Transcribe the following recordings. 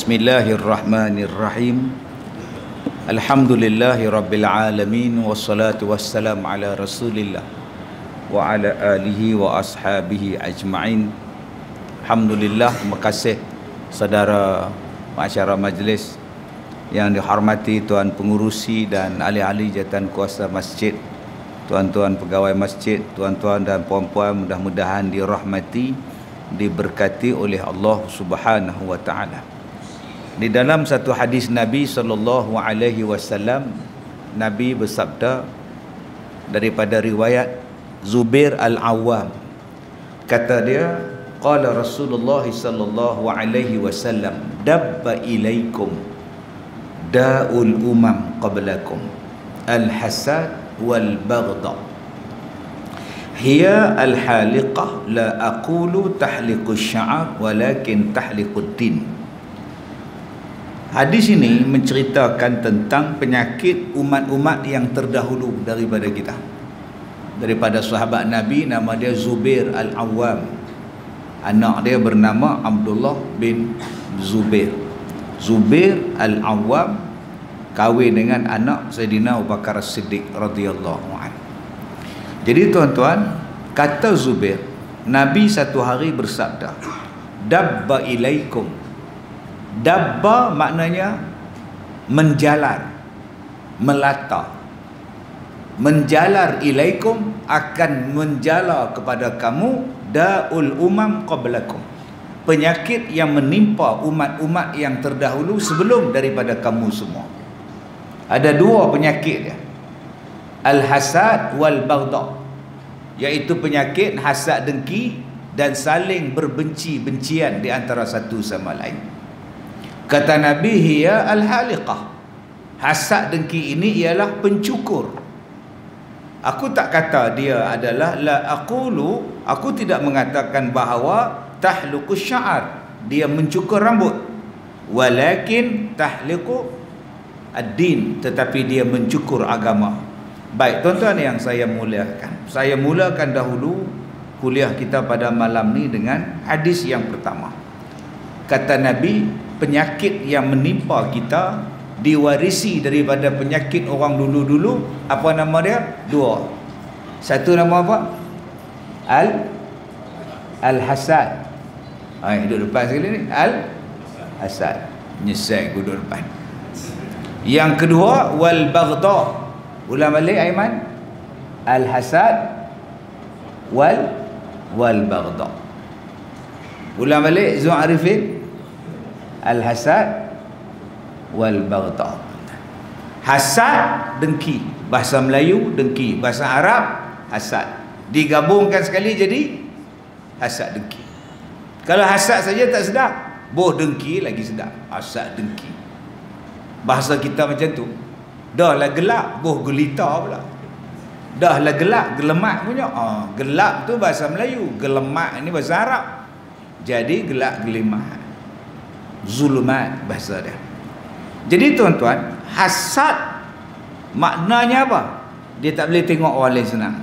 Bismillahirrahmanirrahim. Alhamdulillahi rabbil alamin, wassalatu wassalamu ala Rasulillah wa ala alihi wa ashabihi ajma'in. Alhamdulillah, terima kasih saudara masyarakat majlis yang dihormati, tuan pengurusi dan ahli-ahli jawatan kuasa masjid, tuan-tuan pegawai masjid, tuan-tuan dan puan-puan, mudah-mudahan dirahmati, diberkati oleh Allah Subhanahu wa taala. Di dalam satu hadis Nabi sallallahu alaihi wasallam, Nabi bersabda daripada riwayat Zubair Al-Awwam, kata dia, qala Rasulullah sallallahu alaihi wasallam, dabba ilaikum da'ul umam qablakum al-hasad wal baghdha hiya al-haliqah la aqulu tahliqus sya'ar walakin tahliqud din. Hadis ini menceritakan tentang penyakit umat-umat yang terdahulu daripada kita. Daripada sahabat Nabi, nama dia Zubair Al-Awwam. Anak dia bernama Abdullah bin Zubair. Zubair Al-Awwam kahwin dengan anak Sayyidina Abu Bakar As-Siddiq radhiyallahu anhu. Jadi tuan-tuan, kata Zubair, Nabi satu hari bersabda, dabba ilaikum. Dabba maknanya menjalar, melata. Menjalar ilaikum, akan menjalar kepada kamu, da'ul umam qablakum, penyakit yang menimpa umat-umat yang terdahulu sebelum daripada kamu semua. Ada dua penyakit dia, al-hasad wal baghdha, iaitu penyakit hasad dengki dan saling berbenci-bencian di antara satu sama lain. Kata Nabi, hiya al-haliqah, hasad dengki ini ialah pencukur. Aku tak kata dia adalah, la aqulu, aku tidak mengatakan bahawa tahluqus sya'ar, dia mencukur rambut, walakin tahliqu ad-din, tetapi dia mencukur agama. Baik tuan-tuan yang saya muliakan, saya mulakan dahulu kuliah kita pada malam ni dengan hadis yang pertama. Kata Nabi, penyakit yang menimpa kita diwarisi daripada penyakit orang dulu-dulu. Apa nama dia? Dua. Satu nama apa? Al-hasad. Duduk depan sekali ni. Al-hasad. Nyesek duduk depan. Yang kedua, wal baghdha. Ulang balik Aiman. Al-hasad wal baghdha. Ulang balik Zuan Arifin. Al-hasad wal baghdha. Hasad dengki, bahasa Melayu dengki, bahasa Arab hasad, digabungkan sekali jadi hasad dengki. Kalau hasad saja tak sedap, boh dengki lagi sedap. Hasad dengki, bahasa kita macam tu. Dah lah gelap, boh gelita pula. Dah lah gelap, gelemak punya. Gelap tu bahasa Melayu, gelemak ni bahasa Arab. Jadi gelap gelimat, zulumat bahasa dia. Jadi tuan-tuan, hasad maknanya apa? Dia tak boleh tengok orang lain senang,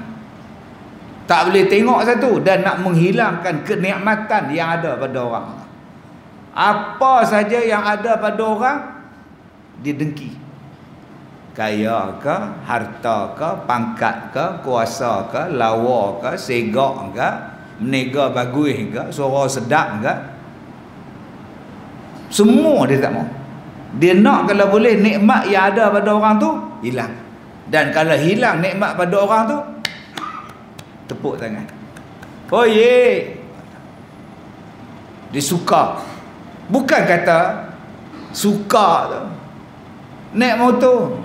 tak boleh tengok satu, dan nak menghilangkan kenikmatan yang ada pada orang. Apa saja yang ada pada orang dia dengki. Kaya ke, harta ke, pangkat ke, kuasa ke, lawa ke, segak ke, menega bagus ke, suara sedap ke, semua dia tak mau. Dia nak kalau boleh nikmat yang ada pada orang tu hilang. Dan kalau hilang nikmat pada orang tu, tepuk tangan. Oh ye, dia suka. Bukan kata suka tu, naik motor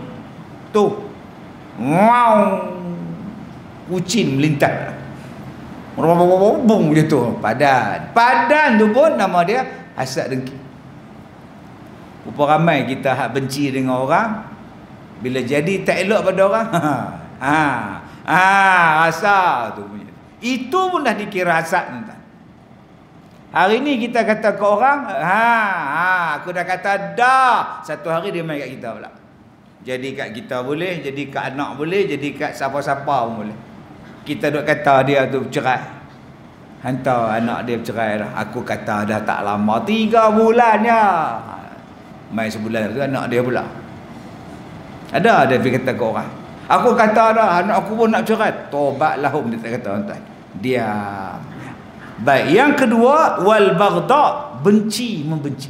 tu, wow, kucing melintas, bung je tu. Padan tu pun nama dia hasad dengki. Berapa ramai kita hak benci dengan orang, bila jadi tak elok pada orang, rasa tu punya. Itu pun dah dikira hasad. Hari ni kita kata ke orang, aku dah kata dah, satu hari dia main kat kita pula. Jadi kat kita boleh, jadi kat anak boleh, jadi kat siapa-siapa pun boleh. Kita duk kata dia tu cerai, hantar anak dia bercerai dah. Aku kata dah tak lama, 3 bulan je. Mai sebulan tu anak dia pula. Ada pergi kata ke orang. Aku kata dah anak aku pun nak cerai. Tobatlah dia tak kata tuan. Diam. Baik, yang kedua wal baghdha, benci membenci.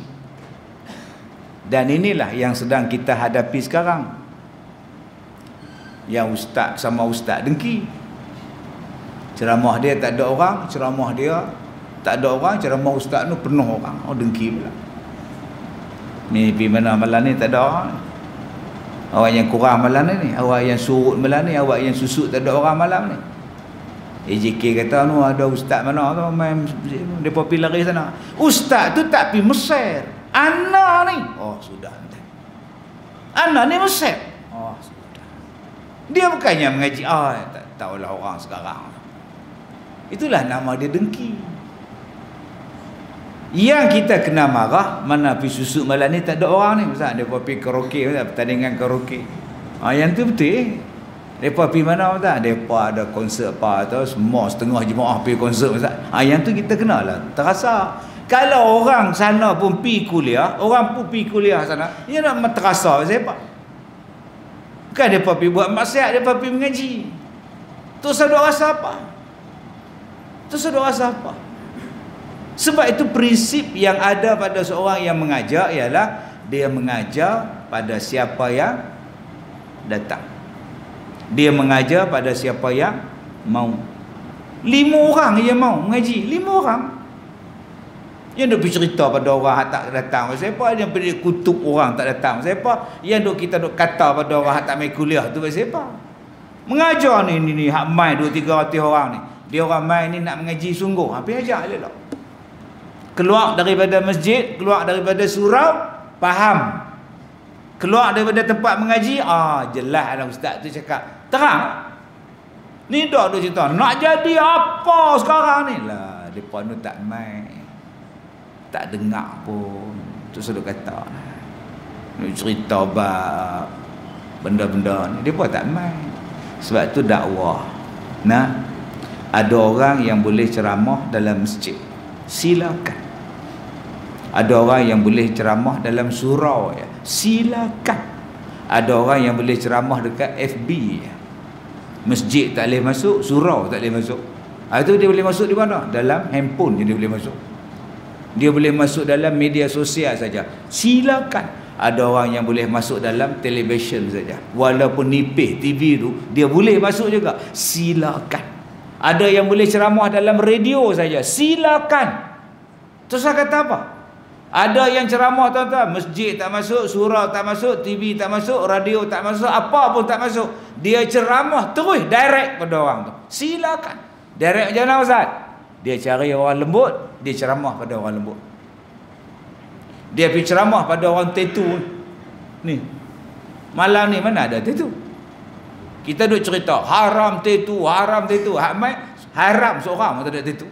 Dan inilah yang sedang kita hadapi sekarang. Yang ustaz sama ustaz dengki. Ceramah dia tak ada orang, ceramah dia tak ada orang, ceramah ustaz tu penuh orang. Oh dengki pula. Ni pergi mana malam ni tak ada orang. Awak yang kurang malam ni, awak yang surut malam ni, awak yang susut tak ada orang malam ni. AJK kata nu ada ustaz mana tu main depa pergi lari sana. Ustaz tu tak pergi Mesir. Anak ni. Oh sudah. Anak ni Mesir. Oh sudah. Dia bukannya mengaji. Tak tahulah orang sekarang. Itulah nama dia dengki. Yang kita kena marah, mana pergi susuk malam ni tak ada orang ni. Ustaz depa pergi karaoke, pertandingan karaoke. Yang tu betul. Mereka pergi mana Ustaz? Mereka ada konsert apa atau semua setengah jemaah pergi konsert Ustaz. Yang tu kita kenalah. Terasa. Kalau orang sana pun pergi kuliah, orang pun pergi kuliah sana, dia nak terasa siapa? Bukan mereka pergi buat maksiat, mereka pergi mengaji. Tu sedar rasa apa? Tu sedar rasa apa? Sebab itu prinsip yang ada pada seorang yang mengajar ialah dia mengajar pada siapa yang datang. Dia mengajar pada siapa yang mau. 5 orang yang mau mengaji, 5 orang. Yang duk bercerita pada orang yang tak datang, siapa? Yang pergi kutuk orang tak datang, siapa? Yang duk kita duk kata pada orang yang tak mai kuliah tu siapa? Mengajar ni hak mai 2-3 orang ni. Dia orang mai ni nak mengaji sungguh. Habis ajar elok. Keluar daripada masjid, keluar daripada surau, faham. Keluar daripada tempat mengaji, jelas anak ustaz tu cakap terang. Ni dak duk cerita nak jadi apa sekarang ni lah, depa nu tak mai, tak dengar pun tu sudah kata ni cerita bab benda-benda ni depa tak mai. Sebab tu dakwah. Nah, ada orang yang boleh ceramah dalam masjid, silakan. Ada orang yang boleh ceramah dalam surau, ya, silakan. Ada orang yang boleh ceramah dekat FB, ya. Masjid tak boleh masuk, surau tak boleh masuk. Itu dia boleh masuk di mana? Dalam handphone dia boleh masuk. Dia boleh masuk dalam media sosial saja. Silakan. Ada orang yang boleh masuk dalam televisyen saja. Walaupun nipis TV tu, dia boleh masuk juga. Silakan. Ada yang boleh ceramah dalam radio saja. Silakan. Terus saya kata apa? Ada yang ceramah tuan-tuan, masjid tak masuk, surau tak masuk, TV tak masuk, radio tak masuk, apa pun tak masuk. Dia ceramah terus direct pada orang tu. Silakan. Direct macam mana Ustaz? Dia cari orang lembut, dia ceramah pada orang lembut. Dia pergi ceramah pada orang tattoo. Ni. Malam ni mana ada tattoo? Kita duk cerita haram tattoo, haram tattoo. Hak mai haram seorang tak ada tattoo.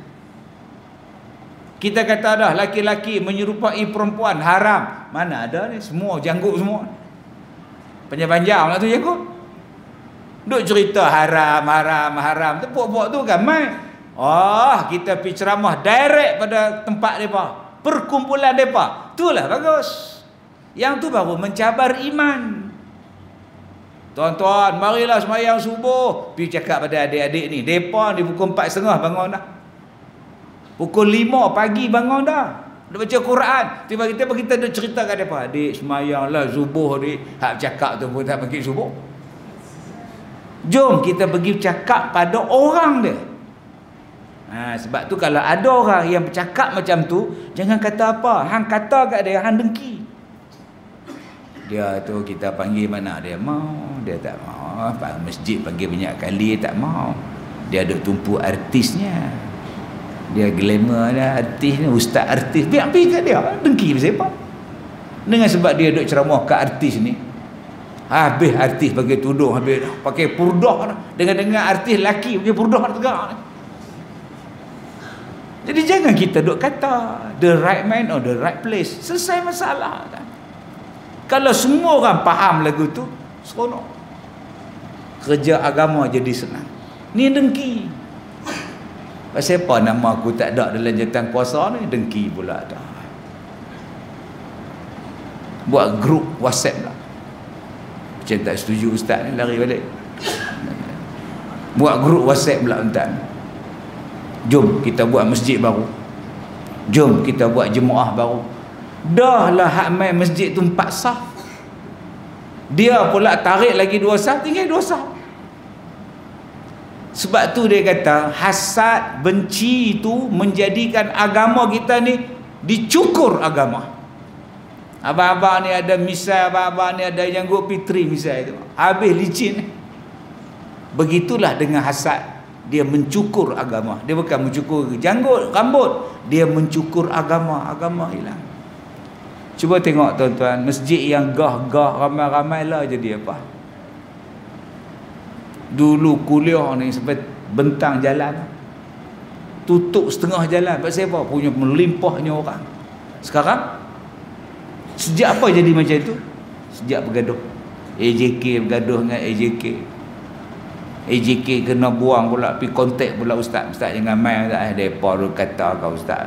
Kita kata dah laki-laki menyerupai perempuan haram. Mana ada ni? Semua janggut semua. Panjang-panjang lah tu janggut. Duk cerita haram, haram, haram. Tepuk-puk tu kan mai. Kita pergi ceramah direct pada tempat mereka, perkumpulan mereka. Itulah bagus. Yang tu baru mencabar iman. Tuan-tuan, marilah sembahyang subuh. Pergi cakap pada adik-adik ni. Mereka di pukul 4.30 bangun dah. Pukul 5 pagi bangun dah. Dia baca Quran. Tiba-tiba kita dah cerita kat mereka. Adik sembahyanglah subuh ni. Hak cakap tu pun tak pergi subuh. Jom kita pergi cakap pada orang dia. Sebab tu kalau ada orang yang bercakap macam tu, jangan kata apa. Hang kata kat dia, hang dengki. Dia tu kita panggil mana dia mau, dia tak mau. Masjid panggil banyak kali, tak mau. Dia ada tumpu artisnya. Dia glamour dah, artis ni, ustaz artis. Biar pergi kat dia, dengki siapa? Dengan sebab dia duk ceramah kat artis ni. Habis artis pakai tudung, habis dah pakai purdah dah. Dengan artis lelaki pakai purdah dah tegak ni. Jadi jangan kita duk kata the right man or the right place. Selesai masalah kan. Kalau semua orang faham lagu tu, seronok. Kerja agama jadi senang. Ni dengki. Pasal apa nama aku tak ada dalam jatuh kuasa ni? Dengki pula dah. Buat grup WhatsApp lah. Macam tak setuju ustaz ni, lari balik. Buat grup WhatsApp pula tuan. Jom kita buat masjid baru. Jom kita buat jemaah baru. Dah lah hak main masjid tu 4 saf. Dia pula tarik lagi 2 saf, tinggal 2 saf. Sebab tu dia kata hasad, benci itu menjadikan agama kita ni dicukur agama. Abang-abang ni ada misal, abang-abang ni ada janggut fitri misal itu. Habis licin. Begitulah dengan hasad. Dia mencukur agama. Dia bukan mencukur janggut, rambut. Dia mencukur agama. Agama hilang. Cuba tengok tuan-tuan, masjid yang gah-gah ramai-ramai lah jadi apa? Dulu kuliah ni sampai bentang jalan, tutup setengah jalan. Pasal apa? Punya melimpahnya orang. Sekarang sejak apa jadi macam itu? Sejak bergaduh. AJK bergaduh dengan AJK. AJK kena buang pula, pergi kontak pula ustaz. Ustaz jangan main ustaz. Depa tu kata kau ustaz.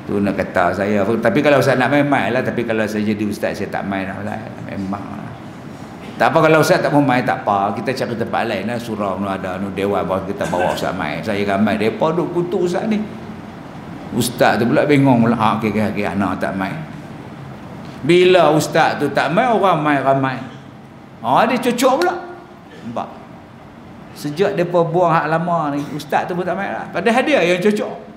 Tu nak kata saya. Tapi kalau ustaz nak main lah. Tapi kalau saya jadi ustaz, saya tak main lah. Memang lah. Tak apa kalau ustaz tak mau main, tak apa. Kita cari tempat lain lah. Surau ni ada dewan bawa kita bawa ustaz main. Saya ramai. Depa duk kutuk ustaz ni. Ustaz tu pula bingung pula. Okey, anak tak main. Bila ustaz tu tak main, orang main ramai. Dia cocok pula. Nampak? Sejak mereka buang hak lama ni, ustaz tu pun tak main lah. Padahal dia yang cocok.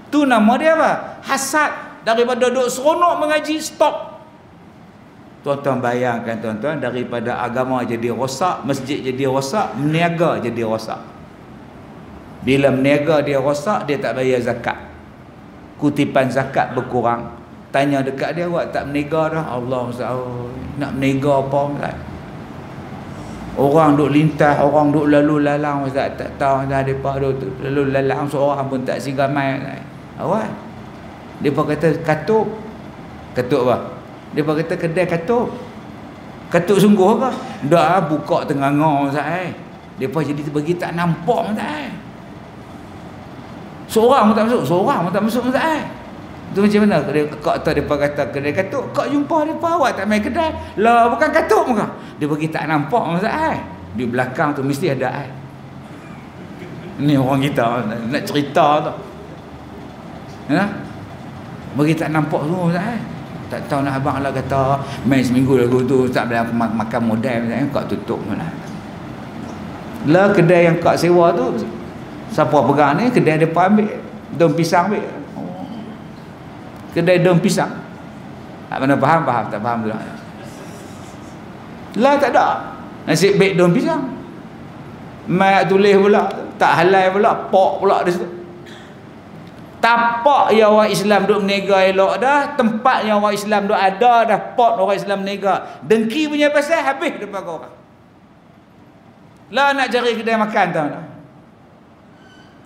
Tu nama dia apa? Hasad. Daripada duduk seronok mengaji, stop. Tuan-tuan bayangkan tuan-tuan, daripada agama jadi rosak, masjid jadi rosak, meniaga jadi rosak. Bila meniaga dia rosak, dia tak bayar zakat. Kutipan zakat berkurang. Tanya dekat dia, awak tak meniaga dah? Allah Ustaz, nak meniaga apa Ustaz? Orang duk lintas, orang duk lalu lalang Ustaz, tak tahu dah depa duk lalu lalang seorang pun tak sigamai. Awak. Depa kata katuk. Katuk apa? Depa kata kedai katuk. Katuk sungguh ke? Dah buka tengah-tengah Ustaz. Depa jadi bagi tak nampak Ustaz. Seorang pun tak masuk, seorang pun tak masuk Ustaz. Tu macam mana? Kak tahu depa kata kedai katuk, kak jumpa depa awak tak main kedai. Lah bukan katuk muka. Dia bagi tak nampak Ustaz. Di belakang tu mesti ada ai. Ni orang kita nak cerita tu. Ya? Bagi tak nampak semua Ustaz. Tak tahu nak abang lah kata main seminggu lagu tu tak boleh makan modal Ustaz. Kak tutup mana. Lah kedai yang kak sewa tu siapa pegang ni? Kedai depa ambil. Daun pisang ambil. Kedai daun pisang. Tak mana faham? Tak faham tu. Lah tak ada. Nasib baik daun pisang. Mat tulis pula. Tak halal pula. Pok pula di situ. Tapak yang orang Islam duk menega elok dah. Tempat yang orang Islam duk ada dah. Pot orang Islam menega. Dengki punya pasal habis depan orang. Lah nak cari kedai makan tau.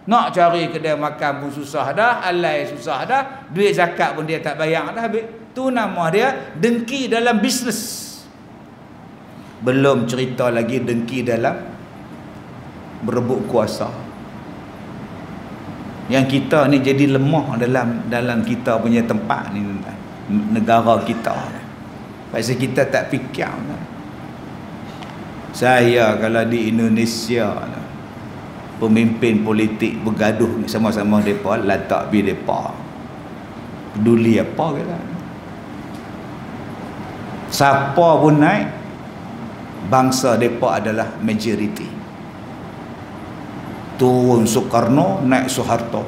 Nak cari kedai makan pun susah dah, alai susah dah, duit zakat pun dia tak bayar dah habis. Tu nama dia dengki dalam bisnes. Belum cerita lagi dengki dalam berebut kuasa. Yang kita ni jadi lemah dalam kita punya tempat ni, negara kita. Pasal kita tak fikir. Saya kalau di Indonesia, pemimpin politik bergaduh sama-sama mereka, latak bi mereka peduli apa kata. Siapa pun naik, bangsa mereka adalah majoriti. Turun Soekarno, naik Soeharto.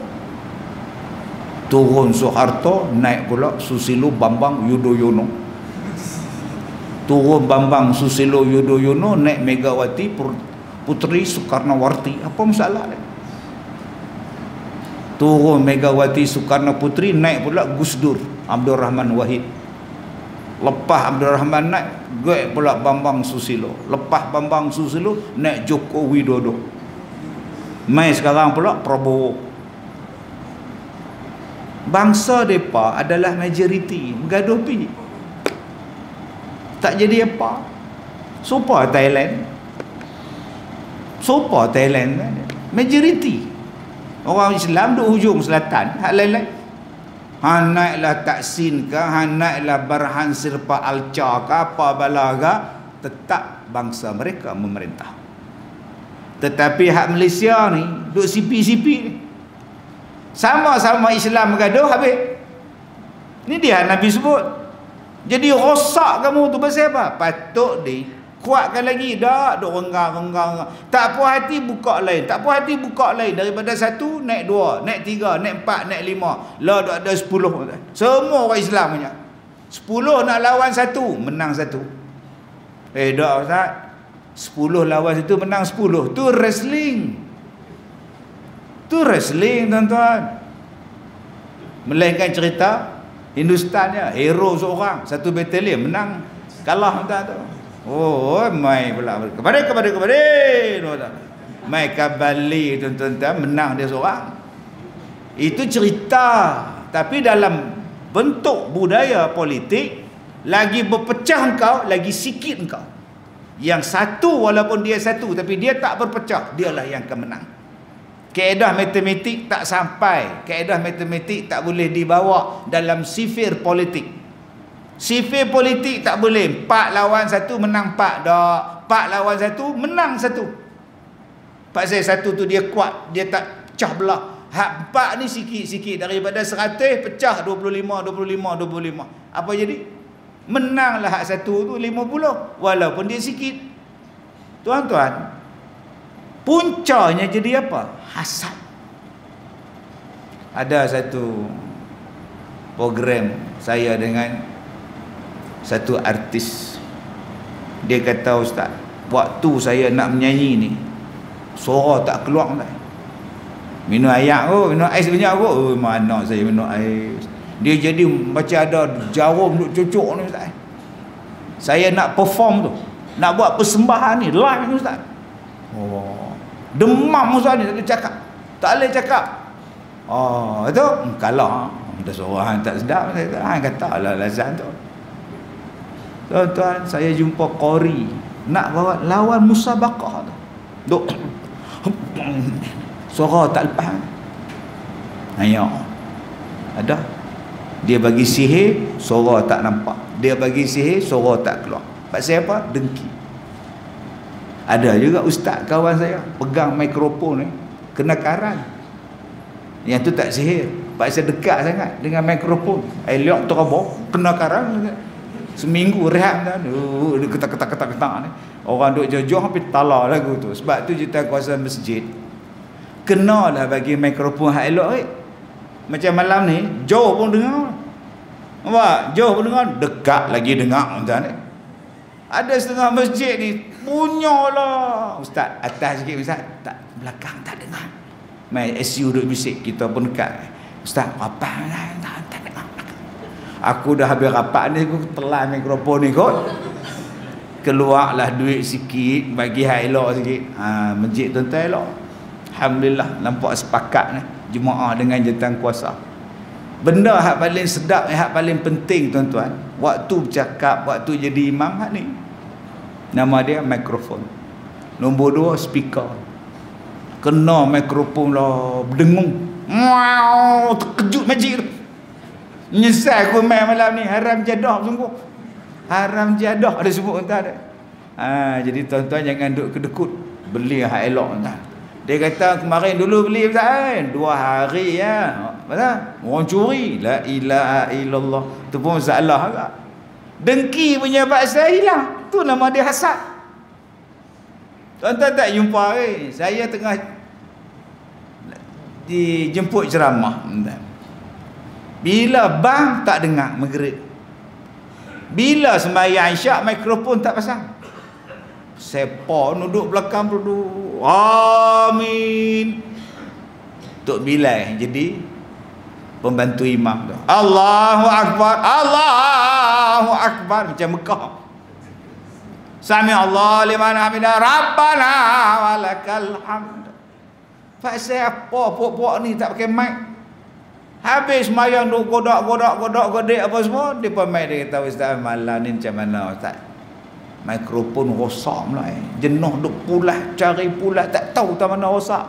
Turun Soeharto, naik pula Susilo Bambang Yudhoyono. Turun Bambang Susilo Yudhoyono, naik Megawati Putri Soekarnowati. Apa masalah dia? Turun Megawati Soekarno Putri, naik pula Gus Dur Abdul Rahman Wahid. Lepas Abdul Rahman naik, naik pula Bambang Susilo. Lepas Bambang Susilo, naik Joko Widodo. Mai sekarang pula Prabowo. Bangsa mereka adalah majoriti, bergaduh pi. Tak jadi apa. Sopa Thailand. Sopa Thailand, majoriti. Orang Islam duk hujung selatan, hak lain-lain. naiklah Taksin ke, naiklah Barhan Sirpa Alca ke, apa balaga, tetap bangsa mereka memerintah. Tetapi hak Malaysia ni duk sipi-sipi ni, sama-sama Islam gaduh habis. Ni dia Nabi sebut. Jadi rosak kamu tu pasal apa? Patut kuatkan lagi. Dah duk renggang. Tak puas hati buka lain, tak puas hati buka lain. Daripada 1 naik 2, naik 3, naik 4, naik 5. Lah duk ada 10. Semua orang Islam punya. 10 nak lawan 1, menang 1. Tak Ustaz. 10 lawan 1 menang 10. Tu wrestling. Tu wrestling tuan-tuan. Melainkan cerita Hindustan ya, hero seorang, 1 batalion menang, kalah tuan-tuan. Oh, mai pula kepada mai kabali tuan-tuan, menang dia seorang. Itu cerita. Tapi dalam bentuk budaya politik, lagi berpecah engkau, lagi sikit engkau. Yang satu walaupun dia satu, tapi dia tak berpecah, dialah yang akan menang. Kaedah matematik tak sampai, kaedah matematik tak boleh dibawa dalam sifir politik. Sifir politik tak boleh 4 lawan 1 menang 4. Dak, 4 lawan 1 menang 1. Pasal 1 tu dia kuat, dia tak pecah belah. Hak 4 ni sikit-sikit, daripada 100 pecah 25. Apa jadi? Menanglah hak 1 tu 50 walaupun dia sikit. Tuan-tuan, puncanya jadi apa? Hasad. Ada satu program saya dengan satu artis. Dia kata, Ustaz, waktu saya nak menyanyi ni, suara tak keluar tak. Minum air minum ais banyak kot. Oh, mana saya minum ais. Dia jadi macam ada jarum duk cucuk ni Ustaz. Saya nak perform tu, nak buat persembahan ni live ni Ustaz. Oh, demam Ustaz ni, tak boleh cakap. Tak boleh cakap. Oh, itu kalah. Ada seorang tak sedap. Hang kata lah lazan tu. Tuan-tuan, saya jumpa Qori nak bawa lawan musabaqah tu. Duk suara tak lepas. Ayo. Ada. Dia bagi sihir, suara tak nampak. Dia bagi sihir, suara tak keluar. Pasal apa? Dengki. Ada juga ustaz kawan saya pegang mikrofon ni, kena karan. Yang tu tak sihir, pasal dekat sangat dengan mikrofon. Elok terabok, kena karan. Seminggu rehat kan. Dia ketak ni. Orang duk jauh-jauh hampir talar lagu tu. Sebab tu juta kuasa masjid kenalah bagi mikrofon hak elok. Macam malam ni jauh pun dengar. Nampak? Jauh pun dengar, dekat lagi dengar tuan ni. Ada setengah masjid ni punyalah. Ustaz, atas sikit Ustaz. Tak, belakang tak dengar. Mai SU duk bisik, kita pun dekat. Ustaz, apa tak dengar. Aku dah habis rapat ni, aku telan mikrofon ni kot. Keluarlah duit sikit, bagi hak elok sikit. Masjid tuan-tuan elok. Alhamdulillah, nampak sepakat ni jemaah dengan jawatan kuasa. Benda hak paling sedap, hak paling penting tuan-tuan, waktu bercakap, waktu jadi imam hak ni. Nama dia mikrofon. Nombor 2 speaker. Kena mikrofon lah, berdengung. Wow, terkejut majlis tu. Nyesal aku main malam ni, haram jadah sungguh. Haram jadah ada sebut tuan dia. Jadi tuan-tuan jangan duk kedekut, beli hak elok tuan. Dia kata kemarin dulu beli Ustaz 2 hari ya. Betul? Orang curi. La ilaha illallah. Tu pun salah agak. Dengki punya bahasa hilang. Tu nama dia hasad. Tuan-tuan tak jumpa saya tengah dijemput ceramah. Bila bang tak dengar maghrib. Bila sembahyang isyak mikrofon tak pasang. Sepa duduk belakang duduk. Amin. Tok Bilal jadi pembantu imam tu. Allahu akbar, Allahu akbar macam Mekah. Sami Allah liman hamidah, Rabbana walakal hamd. Pasal apa puak-puak ni tak pakai mic? Habis sembahyang duk godak apa semua, dia pemain dia kata Ustaz malam ni macam mana Ustaz? Mikrofon rosak pula jenuh duk pulas, cari pulas tak tahu tak mana rosak.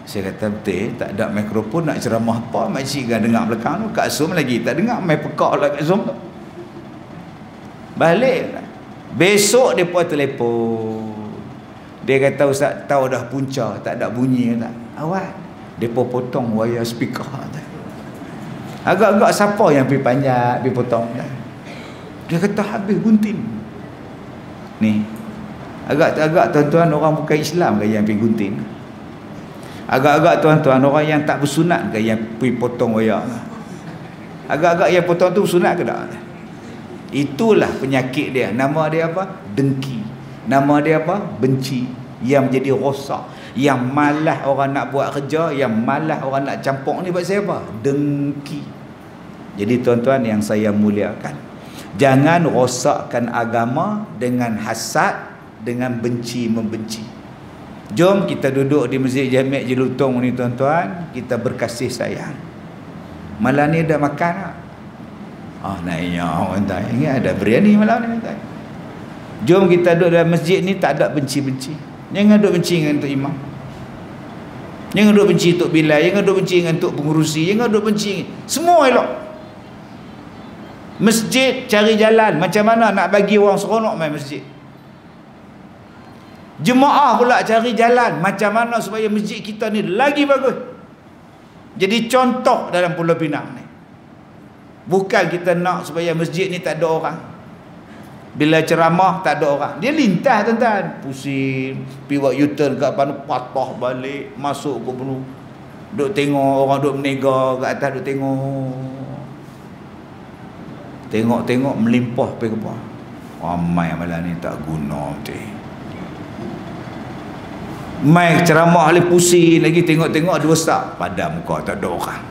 Saya kata betul, tak ada mikrofon nak ceramah apa, makcik kan dengar belakang tu, kat Zoom lagi tak dengar, main pekak lah kat Zoom tu. Balik. Besok depa telefon. Dia kata, Ustaz tahu dah punca, tak ada bunyi tak? Awak. Depa potong wayar speaker tak? Agak-agak siapa yang pergi panjat, pergi potong tak? Dia kata habis gunting. Ni. Agak-agak tuan-tuan orang bukan Islam ke yang pergi gunting? Agak-agak tuan-tuan orang yang tak bersunat ke yang pergi potong wayar? Agak-agak yang potong tu bersunat ke tak? Itulah penyakit dia. Nama dia apa? Dengki. Nama dia apa? Benci. Yang menjadi rosak. Yang malas orang nak buat kerja, yang malas orang nak campur ni pasal apa? Dengki. Jadi tuan-tuan yang saya muliakan, jangan rosakkan agama dengan hasad, dengan benci membenci. Jom kita duduk di Masjid Jami' Jelutong ni tuan-tuan, kita berkasih sayang. Malam ni dah makan tak? Naiknya orang tak ingat ada biryani malam ni tak? Jom kita duduk dalam masjid ni, tak ada benci-benci. Jangan duduk benci dengan Tok Imam, jangan duduk benci Tok Bilal, jangan duduk benci dengan Tok Pengurusi, jangan duduk benci. Semua elok. Masjid cari jalan macam mana nak bagi orang seronok main masjid. Jemaah pula cari jalan macam mana supaya masjid kita ni lagi bagus, jadi contoh dalam Pulau Pinang ni. Bukan kita nak supaya masjid ni tak ada orang, bila ceramah tak ada orang, dia lintas tuan-tuan, pusing, pergi buat U-turn kat depan, patah balik, masuk ke penuh, duk tengok orang duk menega kat atas, duk tengok melimpah pergi ke bawah. Ramai malam ni tak guna betul. Mai ceramah lagi pusing lagi, tengok-tengok dua start padam muka, tak ada orang.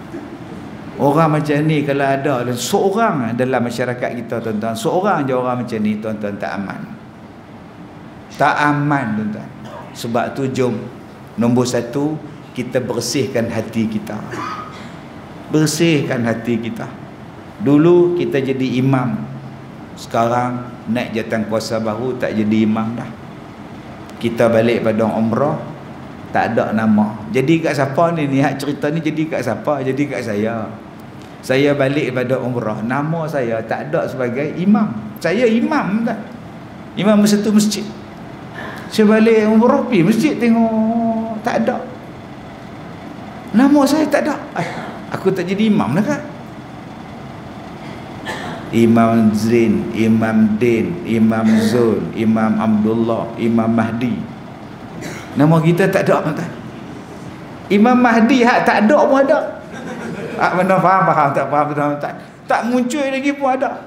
Orang macam ni kalau ada seorang dalam masyarakat kita tuan-tuan, seorang je orang macam ni tuan-tuan, tak aman. Tak aman tuan-tuan. Sebab tu jom, nombor satu, kita bersihkan hati kita. Bersihkan hati kita. Dulu kita jadi imam, sekarang naik jawatan kuasa baru tak jadi imam dah. Kita balik pada umrah, tak ada nama. Jadi kat siapa ni? Niat cerita ni jadi kat siapa? Jadi kat saya. Saya balik pada umrah, nama saya tak ada sebagai imam. Saya imam tak? Imam satu masjid. Saya balik umrah pergi masjid tengok, tak ada. Nama saya tak ada. Aku tak jadi imam dah kan? Imam Zain, Imam Din, Imam Zul, Imam Abdullah, Imam Mahdi. Nama kita tak ada tuan. Imam Mahdi hak tak ada pun ada. Mana faham tak faham tak muncul lagi pun ada.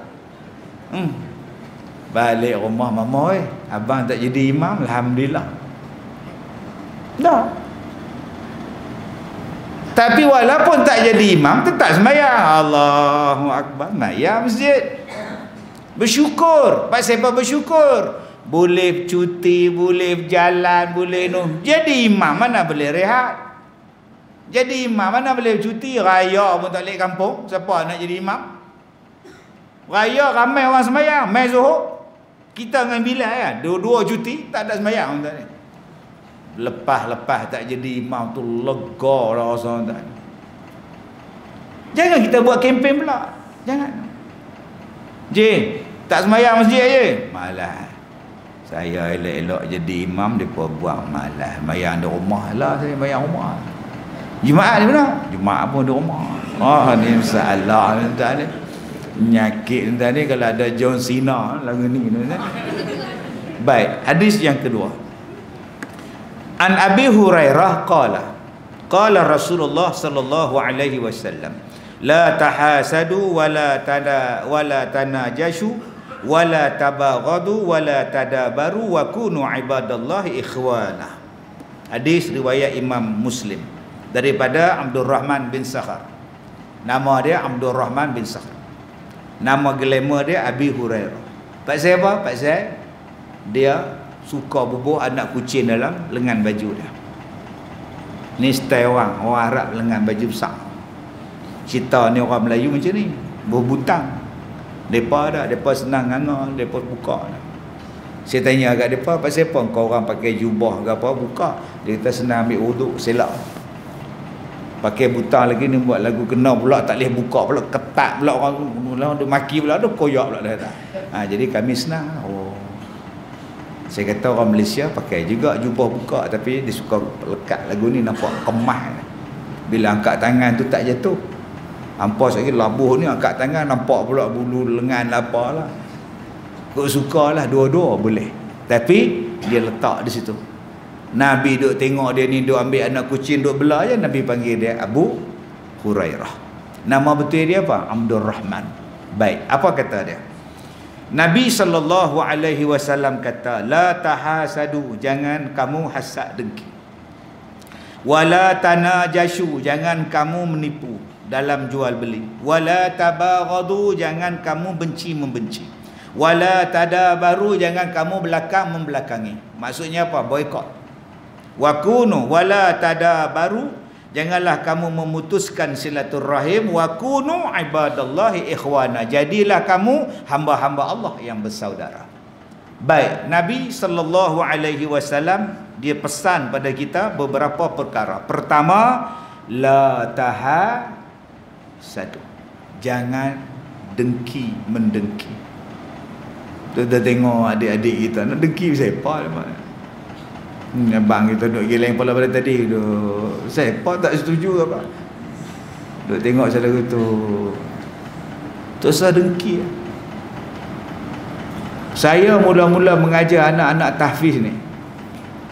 Balik rumah mama, abang tak jadi imam, alhamdulillah. Dah. Tapi walaupun tak jadi imam, tetap sembahyang. Allahu Akbar. Sembahyang masjid. Bersyukur. Pasal apa bersyukur? Boleh cuti, boleh berjalan, boleh jadi imam, mana boleh rehat. Jadi imam, mana boleh cuti. Raya pun tak boleh kampung. Siapa nak jadi imam? Raya ramai orang sembahyang. Mai Zuhur, kita dengan Bilal kan, dua-dua cuti, tak ada sembahyang. Lepas-lepas tak jadi imam tu lega dah rasa tak. Jangan kita buat kempen pula. Jangan. Tak sembahyang masjid je. Malas. Saya elok-elok jadi imam, depa buang malas. Sembahyang di rumah lah, saya sembahyang rumah. Jumaat di mana? Jumaat pun di rumah. Ni masalah tuan ni. Penyakit tuan ni kalau ada John Cena lagu ni tuan. Baik, hadis yang kedua. An Abi Hurairah qala Rasulullah sallallahu alaihi wasallam, la tahasadu wala tanajashu wala tabaghadu wala tadabaru wa kunu ibadallahi ikhwana. Hadis riwayat Imam Muslim daripada Abdurrahman bin Sakhar. Nama dia Abdurrahman bin Sakhar. Nama glamour dia Abi Hurairah. Pasal apa? Pasal dia suka bubuh anak kucing dalam lengan baju dia. Ni style orang Arab lengan baju besar. Kita ni orang Melayu macam ni, berbutang. Depa dah, depa senang nganga, depa buka dah. Saya tanya kat depa, pasal apa kau orang pakai jubah ke apa buka? Dia kata senang ambil wuduk, selak. Pakai butang lagi ni buat lagu kena pula, tak boleh buka pula, ketat pula, orang dia maki pula, dia koyak pula dah. Jadi kami senang. Saya kata orang Malaysia pakai juga jubah buka, tapi dia suka lekat lagu ni, nampak kemas. Bila angkat tangan tu tak jatuh. Hampa lagi labuh ni angkat tangan nampak pula bulu lengan apalah. Kau sukalah dua-dua boleh. Tapi dia letak di situ. Nabi duk tengok dia ni duk ambil anak kucing duk belah je, Nabi panggil dia Abu Hurairah. Nama betul dia apa? Abdul Rahman. Baik, apa kata dia? Nabi SAW kata, la tahasadu, jangan kamu hasad dengki. Wala tanajashu, jangan kamu menipu dalam jual beli. Wala tabaghadu, jangan kamu benci membenci. Wala tadabaru, jangan kamu belakang membelakangi. Maksudnya apa? Boikot. Wa kunu wala tadabaru, janganlah kamu memutuskan silaturrahim. Wa kunu ibadallahi ikhwana, jadilah kamu hamba-hamba Allah yang bersaudara. Baik, Nabi SAW dia pesan pada kita beberapa perkara. Pertama, la tahasadu, jangan dengki mendengki. Kita tengok adik-adik kita nak dengki siapa mana? Abang kita duduk geleng kepala pada tadi duduk, siapa tak setuju apa? Duduk tengok saudara tu terus dengki. Saya mula-mula mengajar anak-anak tahfiz ni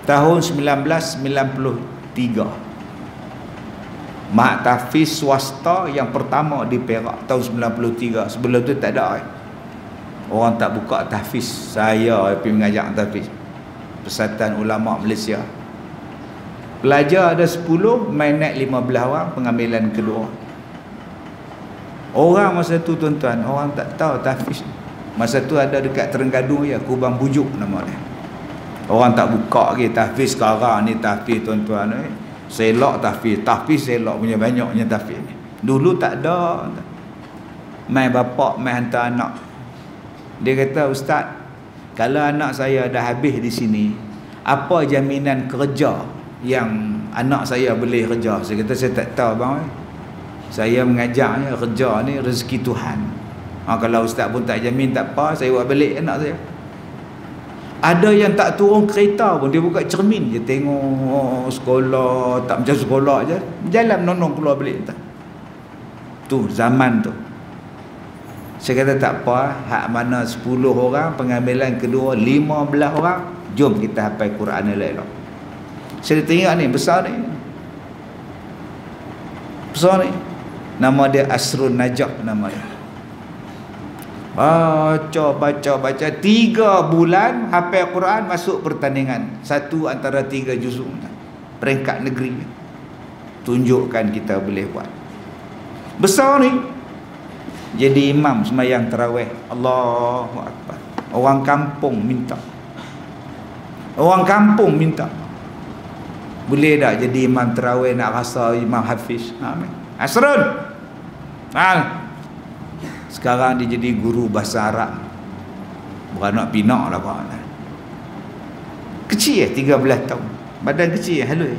tahun 1993. Mak tahfiz swasta yang pertama di Perak tahun 93. Sebelum tu tak ada. Orang tak buka tahfiz. Saya pergi mengajar tahfiz. Persatuan Ulama Malaysia. Pelajar ada 10, main naik 15 orang, pengambilan kedua. Orang masa tu tuan-tuan, orang tak tahu tahfiz. Masa tu ada dekat Terengganu ya, Kubang Bujuk nama dia. Orang tak buka lagi tahfiz sekarang ni. Tahfiz tuan-tuan ni selok tahfiz selok punya, banyaknya tahfiz ni. Dulu tak ada. Mai bapak mai hantar anak. Dia kata, ustaz, kalau anak saya dah habis di sini, apa jaminan kerja yang anak saya boleh kerja? Saya kata, saya tak tahu bang. Saya mengajarnya, kerja ni rezeki Tuhan. Kalau ustaz pun tak jamin, tak apa, saya buat balik anak saya. Ada yang tak turun kereta pun, dia buka cermin je, tengok sekolah, tak macam sekolah je, jalan nonong keluar balik. Tu zaman tu. Saya kata tak apa, hak mana 10 orang, pengambilan kedua 15 orang, jom kita hafal Quran elok-elok. Saya tengok ni, besar ni. Besar ni. Nama dia Asrun Najah nama dia. Baca 3 bulan hafal Quran, masuk pertandingan. 1 antara 3 juzuk. Peringkat negeri. Tunjukkan kita boleh buat. Besar ni. Jadi imam sembahyang tarawih. Allahu Akbar. Orang kampung minta. Boleh tak jadi imam tarawih, nak rasa imam hafiz? Amin. Asrun. Sekarang dia jadi guru bahasa Arab. Beranak pinak lah Pak. Kecil 13 tahun. Badan kecil, halus.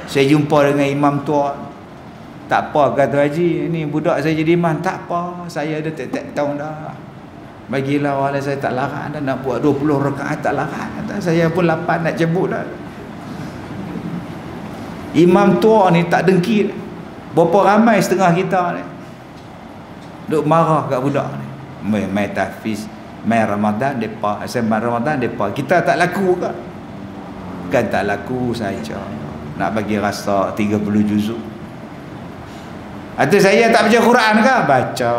Saya jumpa dengan imam tua. Tak apa kata haji, ni budak saya jadi imam. Tak apa, saya dah tak tahun dah. Bagilah wala, saya tak larang dah nak buat 20 rakaat, tak larang. Saya pun 8 nak cebut dah. Imam tua ni tak dengki. Berapa ramai setengah kita ni duk marah kat budak ni. Mai tahfiz, mai Ramadan depa, sembang Ramadan depa. Kita tak laku ke? Kan tak laku saja. Nak bagi rasa 30 juzuk. Atau saya tak baca Quran ke? Baca.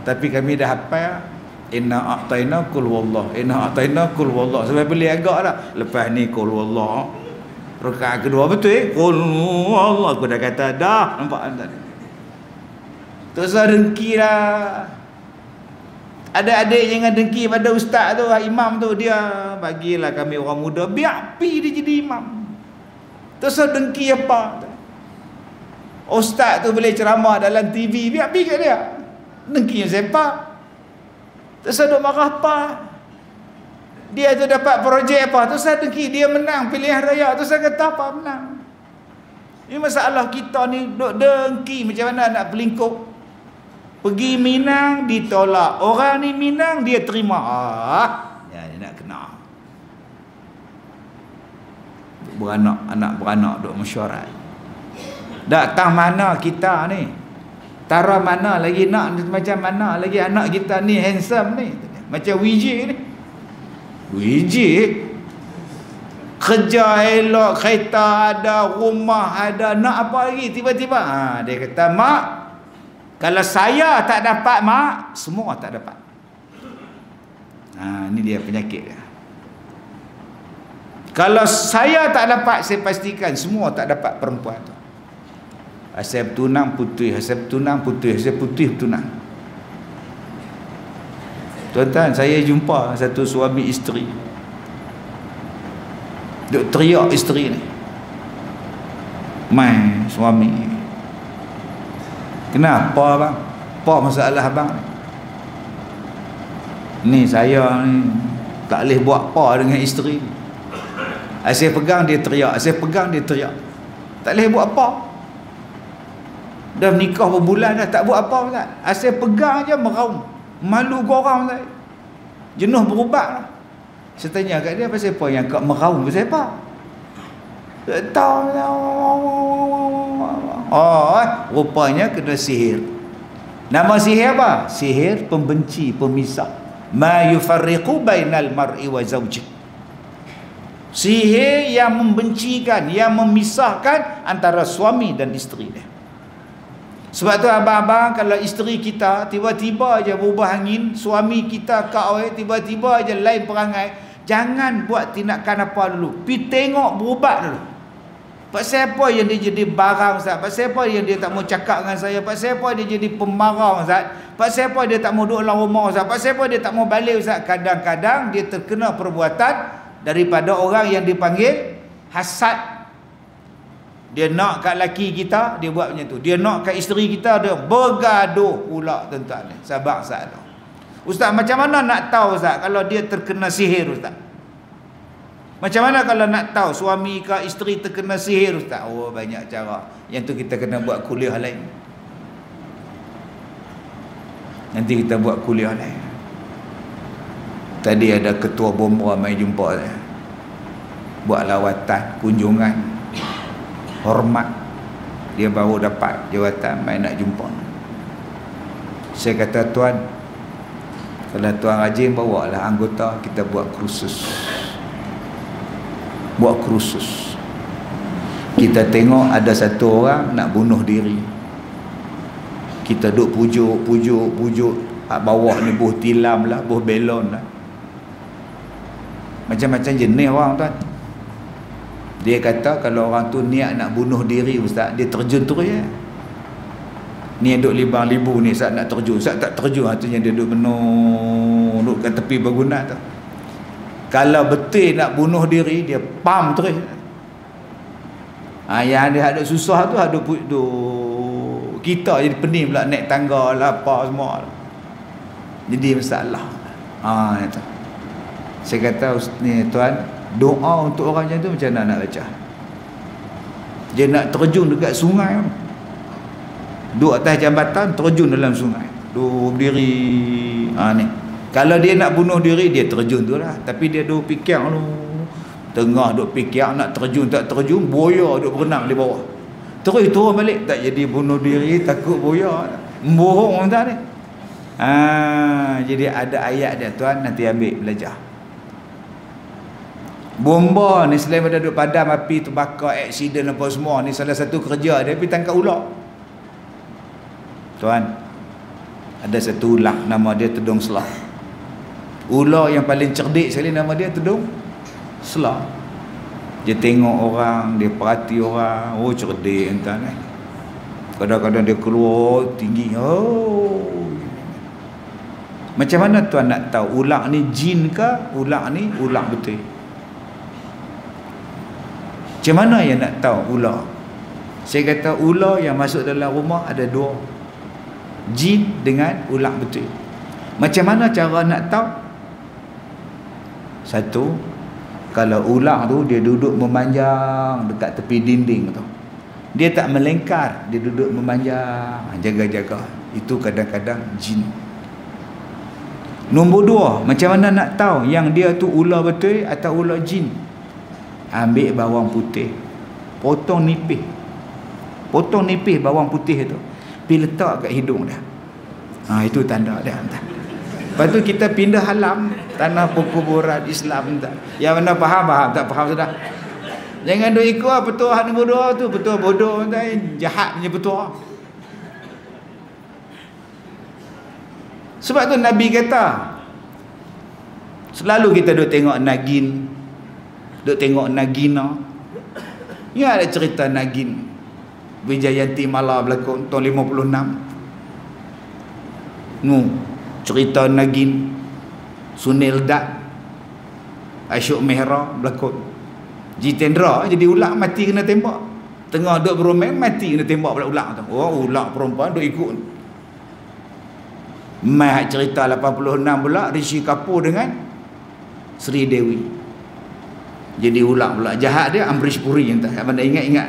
Tapi kami dah hafal. Inna a'tayna kul wallah. Inna a'tayna kul wallah. Sampai beli agak lah. Lepas ni kul wallah. Rakaat kedua betul kul wallah. Aku dah kata dah. Nampak tak? Terus dengki lah. Adik-adik jangan dengki pada ustaz tu, imam tu. Dia bagilah kami orang muda, biar pi dia jadi imam. Terus dengki apa? Ustaz tu boleh ceramah dalam TV, biar pergi kat dia. Dengki siapa? Terus duk marah apa? Dia tu dapat projek apa? Terus dengki dia menang pilihan raya. Terus kata apa menang? Ini masalah kita ni duk dengki macam mana nak pelingkup. Pergi Minang ditolak. Orang ni Minang dia terima. Ya, dia nak kena. Anak beranak duk mesyuarat. Datang mana kita ni? Tara mana lagi nak macam mana lagi anak kita ni handsome ni. Macam Wiji ni. Wiji kerja elok, kereta ada, rumah ada, nak apa lagi tiba-tiba dia kata, mak, kalau saya tak dapat mak, semua tak dapat. Ni dia penyakit dia. Kalau saya tak dapat, saya pastikan semua tak dapat perempuan tu. Asal bertunang putih, asal bertunang putih, asal putih bertunang. Tuan-tuan, saya jumpa satu suami isteri duk teriak isteri ni, mai suami, kenapa bang? Apa masalah bang? Ni saya ni tak boleh buat apa dengan isteri ni. Asyik pegang dia teriak, asyik pegang dia teriak, tak boleh buat apa. Dah menikah berbulan dah tak buat apa Ustaz. Asyik pegang je meraung, malu korang Ustaz. Jenuh berubat lah. Saya tanya kat dia, pasal apa yang kau meraung, pasal apa? Tak tahu. Rupanya kena sihir. Nama sihir apa? Sihir pembenci, pemisah. Ma yufarriqu bainal mar'i wa zawji. Sihir yang membencikan, yang memisahkan antara suami dan isteri dia. Sebab tu abang-abang, kalau isteri kita tiba-tiba aja berubah angin, suami kita kawai tiba-tiba aja lain perangai, jangan buat tindakan apa dulu, pi tengok berubat dulu. Pasal apa yang dia jadi barang Ustaz? Pasal apa yang dia tak mau cakap dengan saya? Pasal apa dia jadi pemarah Ustaz? Pasal apa dia tak mau duduk dalam rumah Ustaz? Pasal apa dia tak mau balik Ustaz? Kadang-kadang dia terkena perbuatan daripada orang yang dipanggil hasad. Dia nak kat laki kita, dia buat macam tu. Dia nak kat isteri kita, dia bergaduh pula tuan-tuan. Sabar Ustaz. Ustaz, macam mana nak tahu Ustaz kalau dia terkena sihir Ustaz? Macam mana kalau nak tahu suami ke isteri terkena sihir Ustaz? Oh, banyak cara. Yang tu kita kena buat kuliah lain. Nanti kita buat kuliah lain. Tadi ada ketua bomba mai jumpa saya. Buat lawatan, kunjungan, hormat. Dia baru dapat jawatan mai nak jumpa. Saya kata, tuan, kalau tuan rajin bawalah anggota kita buat kursus. Buat kursus. Kita tengok ada satu orang nak bunuh diri. Kita duk pujuk bawah ni buh tilam lah, buh belon lah. Macam-macam jenis orang tuan. Dia kata kalau orang tu niat nak bunuh diri Ustaz, dia terjun terus ya. Ni duk libang-libu ni Ustaz nak terjun. Ustaz tak terjun, artinya dia duk menung, duk kat tepi berguna tu. Kalau betul nak bunuh diri, dia pam terus. Yang dia ada susah tu ada kita jadi pening pula naik tangga lah apa semua. Jadi masalah. Itu. Saya kata ni tuan, doa untuk orang macam tu macam mana nak baca? Dia nak terjun dekat sungai. Duduk atas jambatan, terjun dalam sungai. Duduk berdiri. Ni. Kalau dia nak bunuh diri, dia terjun tu lah. Tapi dia duduk fikir tu. Tengah duduk fikir nak terjun tak terjun, buaya duduk berenang di bawah. Terus turun balik, tak jadi bunuh diri, takut buaya. Bohong tak ni. Jadi ada ayat dia tuan, nanti ambil belajar. Bomba ni selain pada duduk padam api, terbakar, aksiden apa semua, ni salah satu kerja dia pergi tangkap ular. Tuan, ada satu ular nama dia Tedung Selah. Ular yang paling cerdik sekali nama dia Tedung Selah. Dia tengok orang, dia perhati orang, oh cerdik entah ni. Kadang-kadang dia keluar tinggi. Macam mana tuan nak tahu ular ni jin ke, ular ni ular betul? Macam mana yang nak tahu ular? Saya kata ular yang masuk dalam rumah ada dua, jin dengan ular betul. Macam mana cara nak tahu? Satu, kalau ular tu dia duduk memanjang dekat tepi dinding tu, Dia tak melengkar, dia duduk memanjang, jaga-jaga. Itu kadang-kadang jin. Nombor 2, macam mana nak tahu yang dia tu ular betul atau ular jin? Ambil bawang putih, potong nipis bawang putih tu, pergi letak kat hidung dia. Itu tanda dia. Lepas tu kita pindah halam tanah perkuburan Islam tak. Yang mana faham, tak faham sudah. Jangan duk ikut petua nombor 2 tu, petua bodoh tak, jahat punya petua. Sebab tu Nabi kata, selalu kita duk tengok Nagin, duk tengok Nagina. Ya, ada cerita Nagin Wijayanti Mala berlakon tahun 56. Cerita Nagin Sunil Dat, Asyuk Mehra berlakon. Jitendra jadi ular mati kena tembak. Tengah duk bermain mati kena tembak pula ular tu. Ular perempuan duk ikut. Mai cerita 86 pula Rishi Kapoor dengan Sri Dewi. Jadi ular pula. Jahat dia Amrish Puri, entah mana ingat-ingat.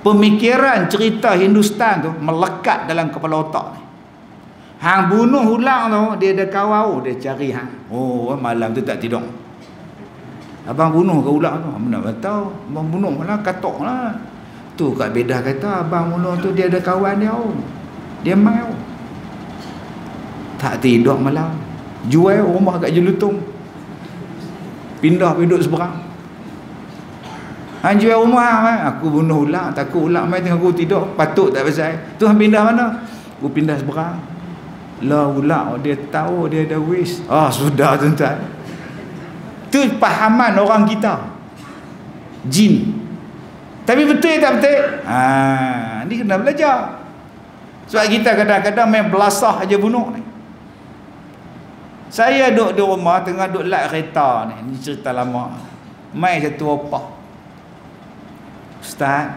Pemikiran cerita Hindustan tu melekat dalam kepala otak ni. Hang bunuh ular tu, dia ada kawau, dia cari hang. Malam tu tak tidur. Abang bunuh ke ular tu? Mana tahu. Abang bunuh malah katok lah. Tu kat bedah kata abang bunuh tu dia ada kawan dia. Dia mai. Tak tidur malam. Jual rumah kat Jelutong. Pindah duduk seberang. Jual rumah. Aku bunuh ular. Takut ular mai tengok aku tidur. Patut tak pasal. Tu hang pindah mana? Aku pindah seberang. Lah ular dia tahu dia ada wish. Sudah tuan-tuan. Tu pahaman orang kita. Jin. Tapi betul tak betul? Ni kena belajar. Sebab kita kadang-kadang main belasah aja bunuh ni. Saya duduk di rumah tengah duduk lat kereta ni. Ni cerita lama. Mai satu opah. Ustaz,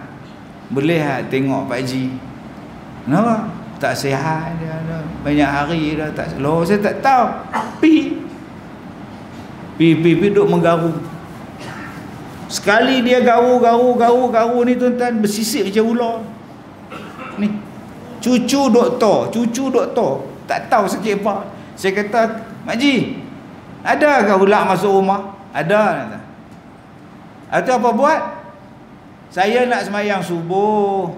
boleh tengok Pak Haji? Kenapa? Tak sihat dia dah. Banyak hari dah tak. Loh, saya tak tahu. Pi duk menggaru. Sekali dia garu ni tuan-tuan, bersisik macam ular. Ni. Cucu doktor. Tak tahu sakit apa. Saya kata, Makji, ada ke ular masuk rumah? Ada. Atau apa buat? Saya nak semayang subuh.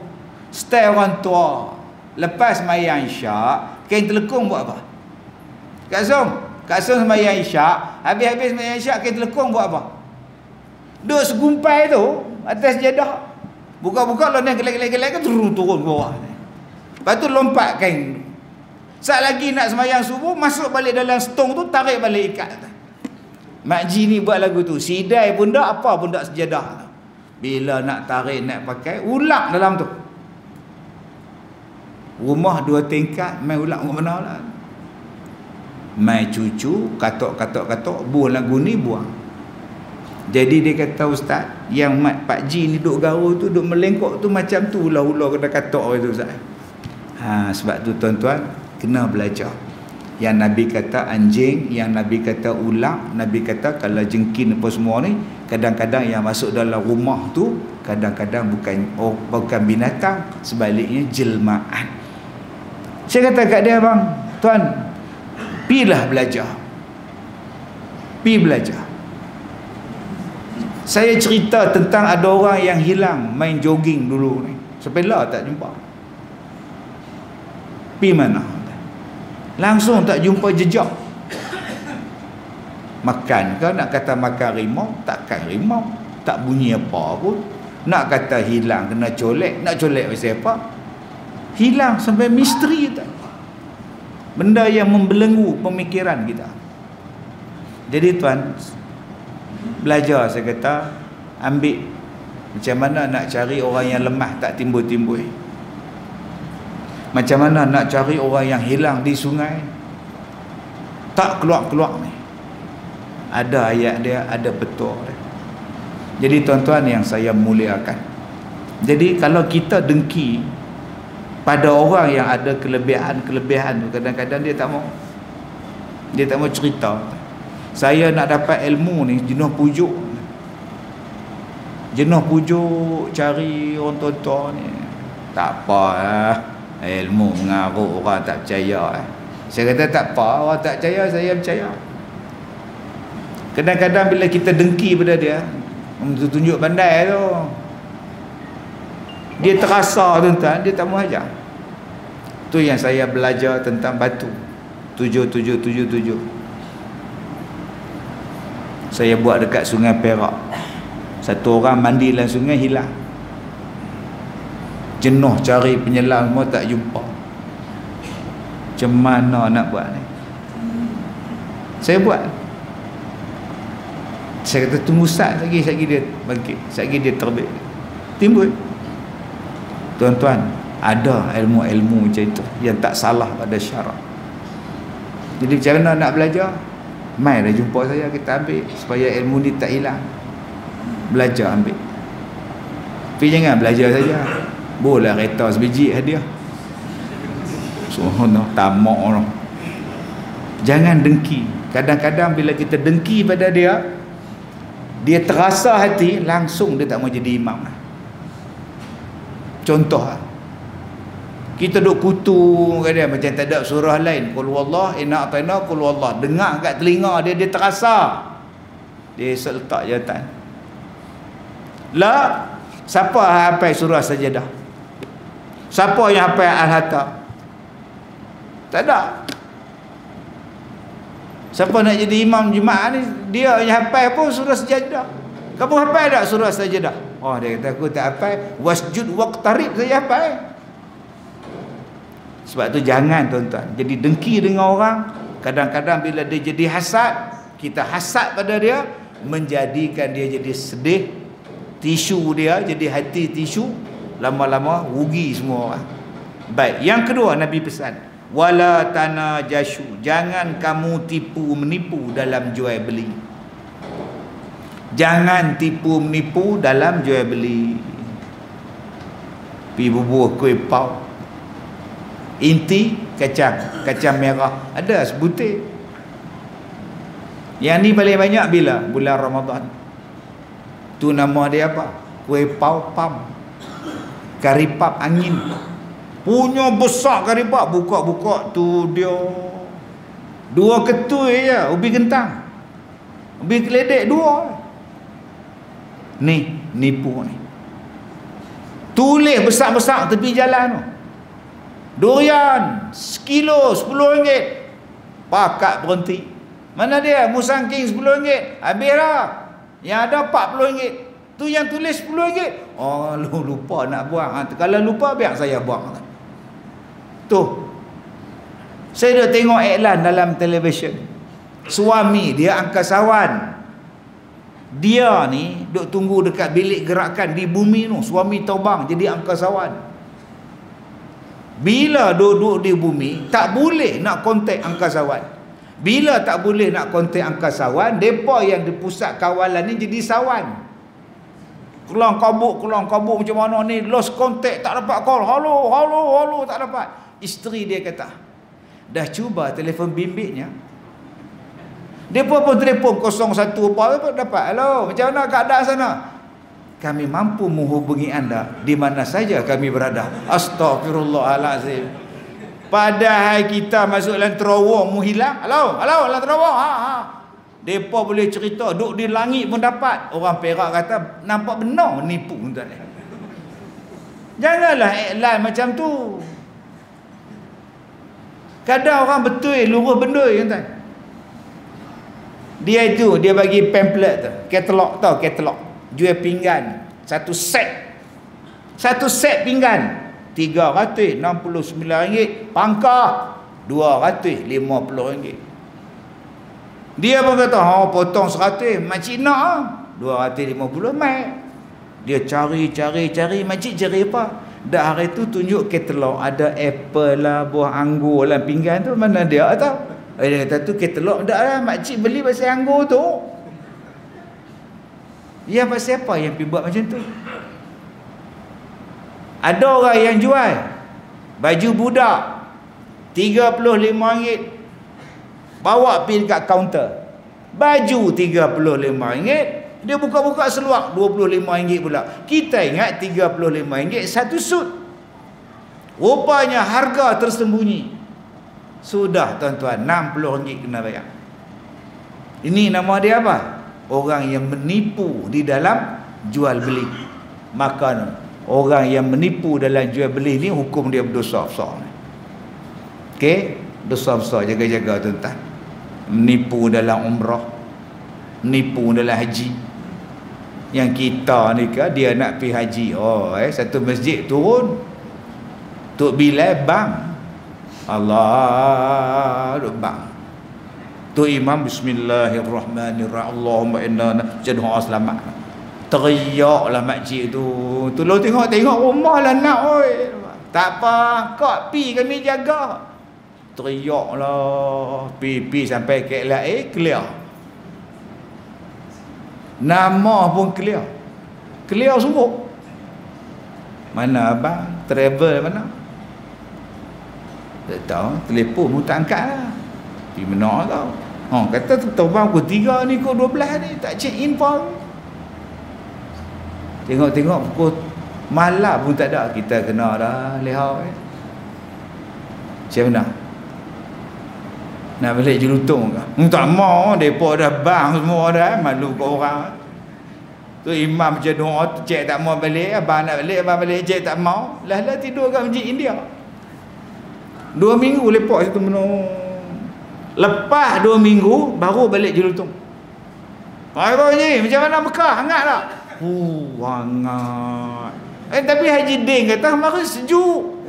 Stay orang tua. Lepas semayang isyak, kain telekung buat apa? Kak Som semayang isyak. Habis semayang isyak, kain telekung buat apa? Duduk segumpai tu atas jadah. Buka-buka lah ni gelak-gelak turun ke bawah. Lepas tu lompat kain. Saat lagi nak semayang subuh, masuk balik dalam stong tu, tarik balik ikat. Makji ni buat lagu tu. Sidai pun tak, apa pun tak sejadah. Bila nak tarik, nak pakai, ulak dalam tu. Rumah 2 tingkat, main ulak ke mana lah. Mai cucu, katok, buang lagu ni, buang. Jadi dia kata, Ustaz, yang Pak Ji ni duk garu tu, duk melengkok tu macam tu lah ular kena katok tu, Ustaz. Sebab tu tuan-tuan, kena belajar. Yang Nabi kata anjing, yang Nabi kata ular, Nabi kata kalau jengkin apa semua ni, kadang-kadang yang masuk dalam rumah tu, kadang-kadang bukan binatang, sebaliknya jelmaan. Saya kata kat dia, bang, tuan, pilah belajar. Pi belajar. Saya cerita tentang ada orang yang hilang main jogging dulu ni. Sampai lah tak jumpa. Pi mana? Langsung tak jumpa jejak. Makan ke? Nak kata makan rimau, takkan rimau. Tak bunyi apa pun. Nak kata hilang, kena colek. Nak colek pasal apa? Hilang sampai misteri tak? Benda yang membelenggu pemikiran kita. Jadi tuan, belajar, saya kata, ambil macam mana nak cari orang yang lemah tak timbul-timbul. Macam mana nak cari orang yang hilang di sungai tak keluar-keluar ni. Ada ayat dia, ada petua dia. Jadi tuan-tuan yang saya muliakan, jadi kalau kita dengki pada orang yang ada kelebihan tu, kadang-kadang dia tak mau cerita. Saya nak dapat ilmu ni jenuh pujuk. Jenuh pujuk cari orang tonton ni. Tak apa lah. Ilmu mengarut orang tak percaya. Saya kata tak apa, orang tak percaya, saya percaya. Kadang-kadang bila kita dengki pada dia, tunjuk pandai tu, dia terasa tuan-tuan, dia tak mau ajar. Tu yang saya belajar tentang batu 7777. Saya buat dekat Sungai Perak. Satu orang mandi dalam sungai hilang. Jenuh cari penyelam semua tak jumpa. Macam mana nak buat ni? Saya buat. Saya kata tunggu sat lagi dia bangkit, lagi dia terbit. Timbul. Tuan-tuan, ada ilmu-ilmu macam itu yang tak salah pada syarak. Jadi macam mana nak belajar? Mai dah jumpa saya, kita ambil supaya ilmu ni tak hilang. Belajar ambil. Tapi jangan belajar saja. Boleh kereta sebiji hadiah. Sono tamak orang. Jangan dengki. Kadang-kadang bila kita dengki pada dia, dia terasa hati, langsung dia tak mau jadi imam. Contoh, kita duk kutu kat dia macam tak ada surah lain. Qul wallah inna a'tayna qul wallah. Dengar kat telinga dia, dia terasa. Dia letak jawatan. La, siapa hafal surah Sajadah? Siapa yang hafal Al-Hatta? Tak ada. Siapa nak jadi imam Jumaat ni, dia yang hafal pun surah Sajadah. Kamu hafal tak surah Sajadah? Oh, dia kata aku tak hafal. Wasjud waqtarib saya hafal. Sebab tu jangan tuan-tuan jadi dengki dengan orang. Kadang-kadang bila dia jadi hasad, kita hasad pada dia, menjadikan dia jadi sedih. Tisu dia jadi hati tisu, lama-lama rugi semua orang. Baik, yang kedua Nabi pesan, wala tanajashu, jangan kamu tipu menipu dalam jual beli. Jangan tipu menipu dalam jual beli. Pi bubuh kuih pau, inti kacang merah ada sebutir. Yang ni paling banyak bila bulan Ramadan. Tu nama dia apa? Kuih pau pam, karipap angin. Punya besar karipap, buka-buka tu dia 2 ketui je, ubi kentang, ubi keledek 2. Ni nipu ni. Tulis besar-besar tepi jalan tu. Durian sekilo RM10. Pakat berhenti. Mana dia? Musangking RM10. Habis dah. Yang ada RM40. Tu yang tulis RM10. Oh, lu lupa nak buang. Kalau lupa biar saya buang. Tu. Saya dah tengok iklan dalam televisyen. Suami dia angkasawan. Dia ni duk tunggu dekat bilik gerakan di bumi tu. Suami terbang jadi angkasawan. Bila duduk di bumi, tak boleh nak kontak angkasawan. Bila tak boleh nak kontak angkasawan, mereka yang di pusat kawalan ni jadi sawan. Kelang kabut macam mana ni, lost contact, tak dapat call. Halo, tak dapat. Isteri dia kata, dah cuba telefon bimbitnya. Mereka pun telefon 01 apa dapat. Halo, macam mana keadaan sana? Kami mampu menghubungi anda di mana saja kami berada. Astagfirullahalazim. Padahal kita masuk dalam terowong mu hilang. Halo dalam terowong. Depa boleh cerita duduk di langit pun dapat. Orang Perak kata nampak benar nipu tuan. Janganlah iklan macam tu. Kadang orang betul lurus benda tuan. Dia bagi pamphlet tu, katalog tau, katalog. Jual pinggan satu set pinggan RM369, pangkah RM250. Dia pun kata, potong 100, makcik nak RM250 mai. Dia cari, makcik cari apa? Dah hari tu tunjuk katalog, ada apple lah, buah anggur lah pinggan tu, mana dia tahu? Dia kata tu katalog dah lah, makcik beli pasal anggur tu. Ya, pasal apa yang pergi buat macam tu? Ada orang yang jual baju budak RM35, bawa pergi dekat kaunter. Baju RM35, Dia buka-buka seluar RM25 pula. Kita ingat RM35 satu sut. Rupanya harga tersembunyi. Sudah tuan-tuan, RM60 kena bayar. Ini nama dia apa? Orang yang menipu di dalam jual beli. Maka orang yang menipu dalam jual beli ni hukum dia berdosa besar. Okey, dosa besar, jaga-jaga tuan-tuan. Menipu dalam umrah, menipu dalam haji. Yang kita ni ke dia nak pergi haji. Satu masjid turun Tok Bilal bang. Allah duk bang. Tok Imam bismillahirrahmanirrahim. Allahumma inna naj'aluka selamat. Teriaklah makcik tu. Tolong tengok rumah lah nak oi. Tak apa, kau pi kami jaga. Teriaklah pi sampai KLA clear. Nama pun clear semua. Mana abang travel mana? Tak tahu, telefon pun tak angkat lah. Pergi mana tau. Kata terbang pukul 3 ni, pukul 12 ni tak check in pun. Tengok pukul malam pun tak ada. Kita kena dah lehau. Macam mana? Nak balik Jelutong ke? Tak mau, mereka dah bang semua dah. Malu ke orang. Tu imam macam doa, cik tak mau balik. Abang nak balik, abang balik, cik tak mau. Lah tidur kat masjid India. 2 minggu lepak situ menung. Lepas 2 minggu, baru balik Jelutong. Apa ni? Macam mana Mekah? Hangat tak? Hangat. Tapi Haji Din kata, mari sejuk.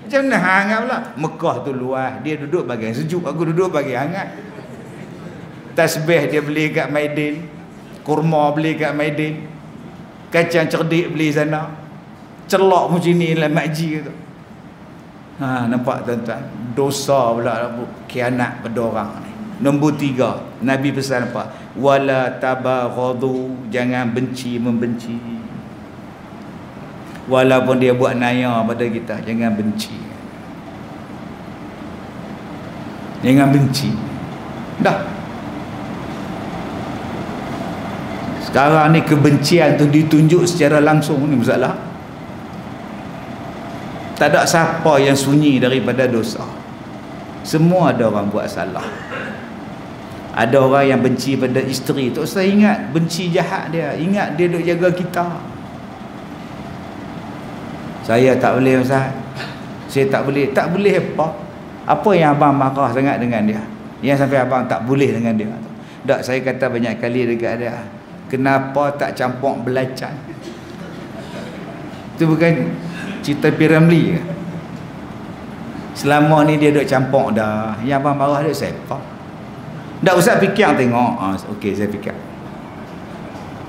Macam mana hangat pula? Mekah tu luas, dia duduk bagian sejuk, aku duduk bagian hangat. Tasbih dia beli kat Maidin, kurma beli kat Maidin, kacang cerdik beli sana, celok macam ni dalam makji tu. Nampak tuan-tuan, dosa pula khianat pada orang ni. Nombor 3, Nabi pesan apa? Wala tabaghadu, jangan benci membenci. Walaupun dia buat naya pada kita, jangan benci. Jangan benci. Dah. Sekarang ni kebencian tu ditunjuk secara langsung, ni masalah. Tak ada siapa yang sunyi daripada dosa. Semua ada orang buat salah. Ada orang yang benci pada isteri tu, saya ingat benci jahat dia. Ingat dia duk jaga kita. Saya tak boleh Ustaz. Saya tak boleh. Tak boleh apa? Apa yang abang marah sangat dengan dia? Yang sampai abang tak boleh dengan dia? Tak, saya kata banyak kali dekat dia. Kenapa tak campur belacan? Itu bukan cerita Piramli ke? Selama ni dia duk campur dah. Yang abang marah dia siapa? Tak usah fikir tengok. Okey, saya fikir.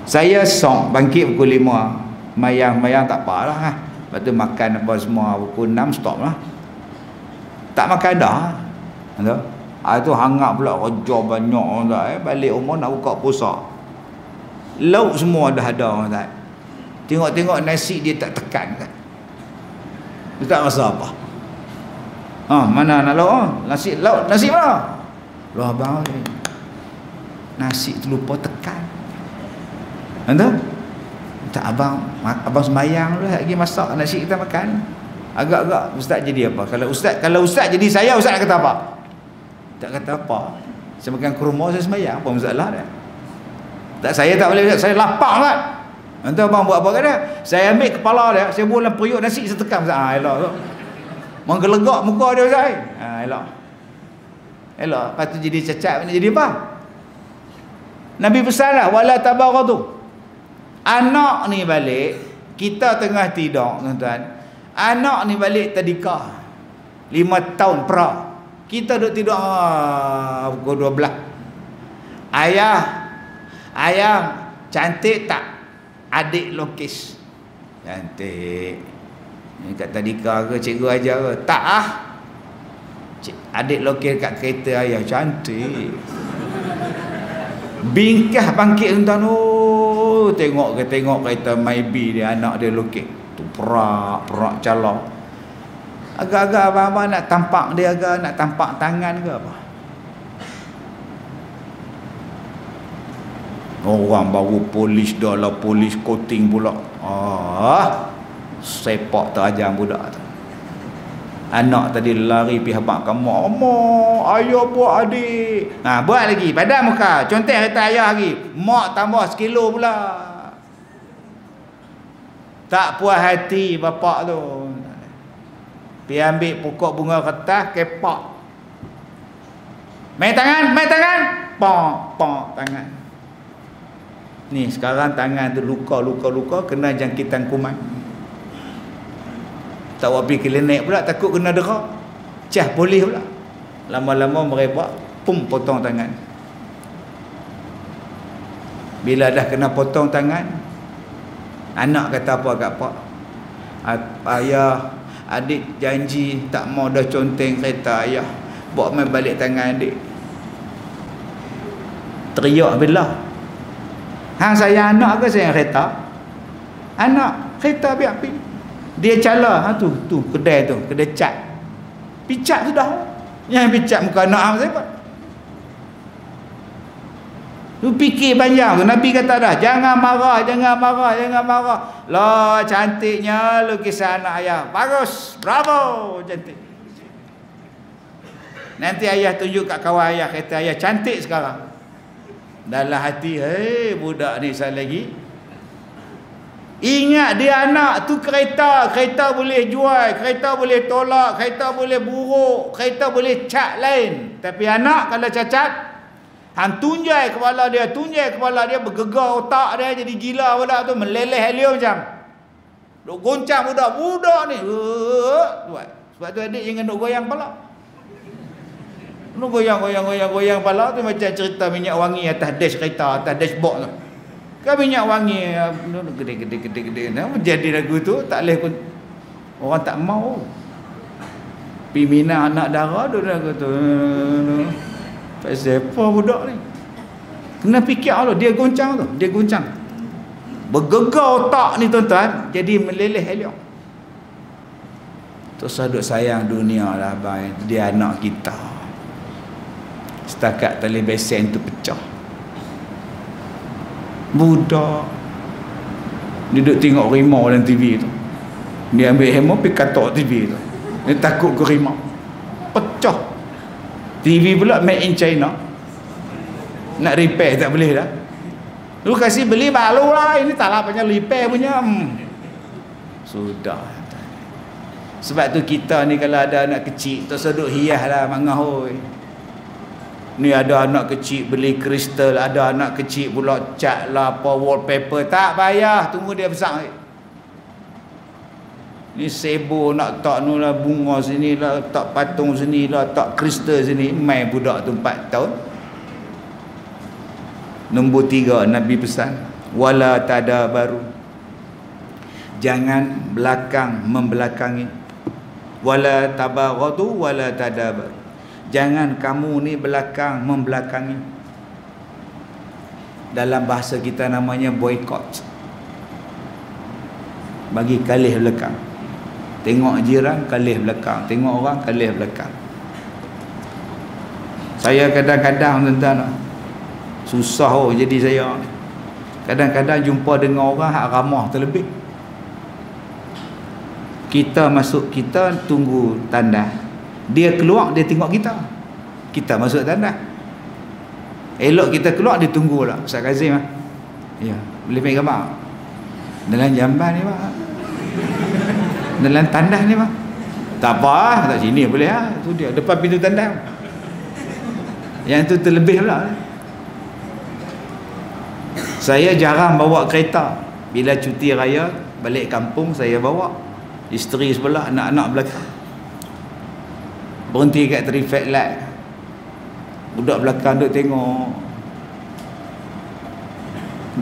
Saya sok bangkit pukul 5. Mayang tak apalah ha. Lepas tu makan apa semua pukul 6 stop lah. Tak makan dah. Itu hangat pula kerja banyak dah. Balik rumah nak buka puasa. Lauk semua dah ada tak. Tengok-tengok nasi dia tak tekan kan. Dia tak rasa apa. Mana nak lauk? Nasi mana? Loh abang nasi tu lupa tekan. Entah? Tak abang sembayang dulu lagi masak nasi kita makan. Agak-agak ustaz jadi apa? Kalau ustaz jadi saya, ustaz nak kata apa? Tak kata apa. Saya makan kurma, saya sembayang, apa masalah dia? Tak, saya tak boleh, saya lapar kan. Entah abang buat apa kan dia? Saya ambil kepala dia, saya buang dalam periuk nasi, saya tekan ustaz. Elok. Menggelegak muka dia ustaz. Elok. Lepas tu jadi cacat, jadi apa? Nabi pesan lah, wala tabaghadu. Anak ni balik, kita tengah tidur tuan-tuan. Anak ni balik tadika 5 tahun pra. Kita duduk tidur pukul 12. Ayah cantik tak? Adik lukis. Cantik. Ni kat tadika ke cikgu ajar ke? Tak ah. Adik lukis kat kereta ayah cantik. Bingkah bangkit tuan-tuan. Tengok kereta Maybe dia, anak dia lukis tu perak calon. Agak-agak abang-abang nak tampak dia ke, nak tampak tangan ke apa? Orang baru polis dah lah, polis coating pula. Sepak terajang budak tu. Anak tadi lari pergi habaq kat mak. Mak, ayah buat adik. Buat lagi. Padam muka. Contoh kata ayah lagi. Mak tambah sekilo pula. Tak puas hati bapak tu. Pergi ambil pokok bunga kertas, kepak. Main tangan, main tangan. Pok tangan. Ni sekarang tangan tu luka, kena jangkitan kuman. Tak buat pergi klinik pula, takut kena derak. Cah polis pula. Lama-lama merebak, pum, potong tangan. Bila dah kena potong tangan, anak kata apa kat pak? Ayah, adik janji tak mau dah conteng kereta ayah. Bawa main balik tangan adik. Teriak bila. Hang sayang anak ke sayang kereta? Anak, kereta biar pergi. Dia cala, tu kedai tu, kedai cat. Picat sudah. Yang picat muka anak hang siapa? Tu fikir panjang tu. Nabi kata dah, jangan marah. Lah cantiknya lukisan anak ayah. Bagus, bravo, cantik. Nanti ayah tunjuk kat kawan ayah, kata ayah cantik sekarang. Dalam hati, budak ni sekali lagi. Ingat dia anak tu kereta boleh jual, kereta boleh tolak, kereta boleh buruk, kereta boleh cat lain. Tapi anak kalau cacat, hang tunjai kepala dia, bergegar otak dia, jadi gila budak tu, meleleh helium macam. Duk goncang budak ni. Buat. Sebab tu adik jangan duk goyang kepala. Duk goyang kepala tu macam cerita minyak wangi atas dash kereta, atas dashboard tu. Kan minyak wangi gede. Nama jadi lagu tu tak boleh pun. Orang tak mau. Pimina anak darah tu lagu tu. Pasal apa budak ni? Kena fikir Allah, dia goncang tu, bergegar otak ni tuan-tuan, jadi meleleh helium. Tu sadut sayang dunia lah abang, dia anak kita. Setakat tali besen tu pecah. Budak dia duduk tengok rimau dalam TV tu. Dia ambil hammer pergi katok TV tu. Dia takut ke rimau. Pecah. TV pula made in China. Nak repair tak boleh dah. Lu kasih beli baru lah. Ini tak lah punya repair punya. Sudah. Sebab tu kita ni kalau ada anak kecil tak sedut hias lah mangah oi. Ni ada anak kecil beli kristal, ada anak kecil pula cat lah apa wallpaper, tak payah, tunggu dia besar. Ni sebo nak tak nu lah bunga sini lah, tak patung sini lah, tak kristal sini, main budak tu 4 tahun. Nombor 3 Nabi pesan, wala tadabaru. Jangan belakang membelakangi. Wala tabaghadu wala tadabaru. Jangan kamu ni belakang membelakangi. Dalam bahasa kita namanya boykot. Bagi kalih belakang. Tengok jiran kalih belakang, tengok orang kalih belakang. Saya kadang-kadang tuan-tuan susah jadi saya. Kadang-kadang jumpa dengan orang hak ramah terlebih. Kita masuk, kita tunggu tanda. Dia keluar, dia tengok kita. Kita masuk tandas. Elok kita keluar, dia tunggu lah. Ustaz Kazim lah. Ya, boleh ambil gambar dalam jamban ni pak, dalam tandas ni pak. Tak apa lah, tak sini boleh lah. Tu dia, depan pintu tandas. Yang tu terlebih pula. Saya jarang bawa kereta. Bila cuti raya, balik kampung saya bawa. Isteri sebelah, anak-anak belakang. Berhenti kat traffic light. Budak belakang duk tengok.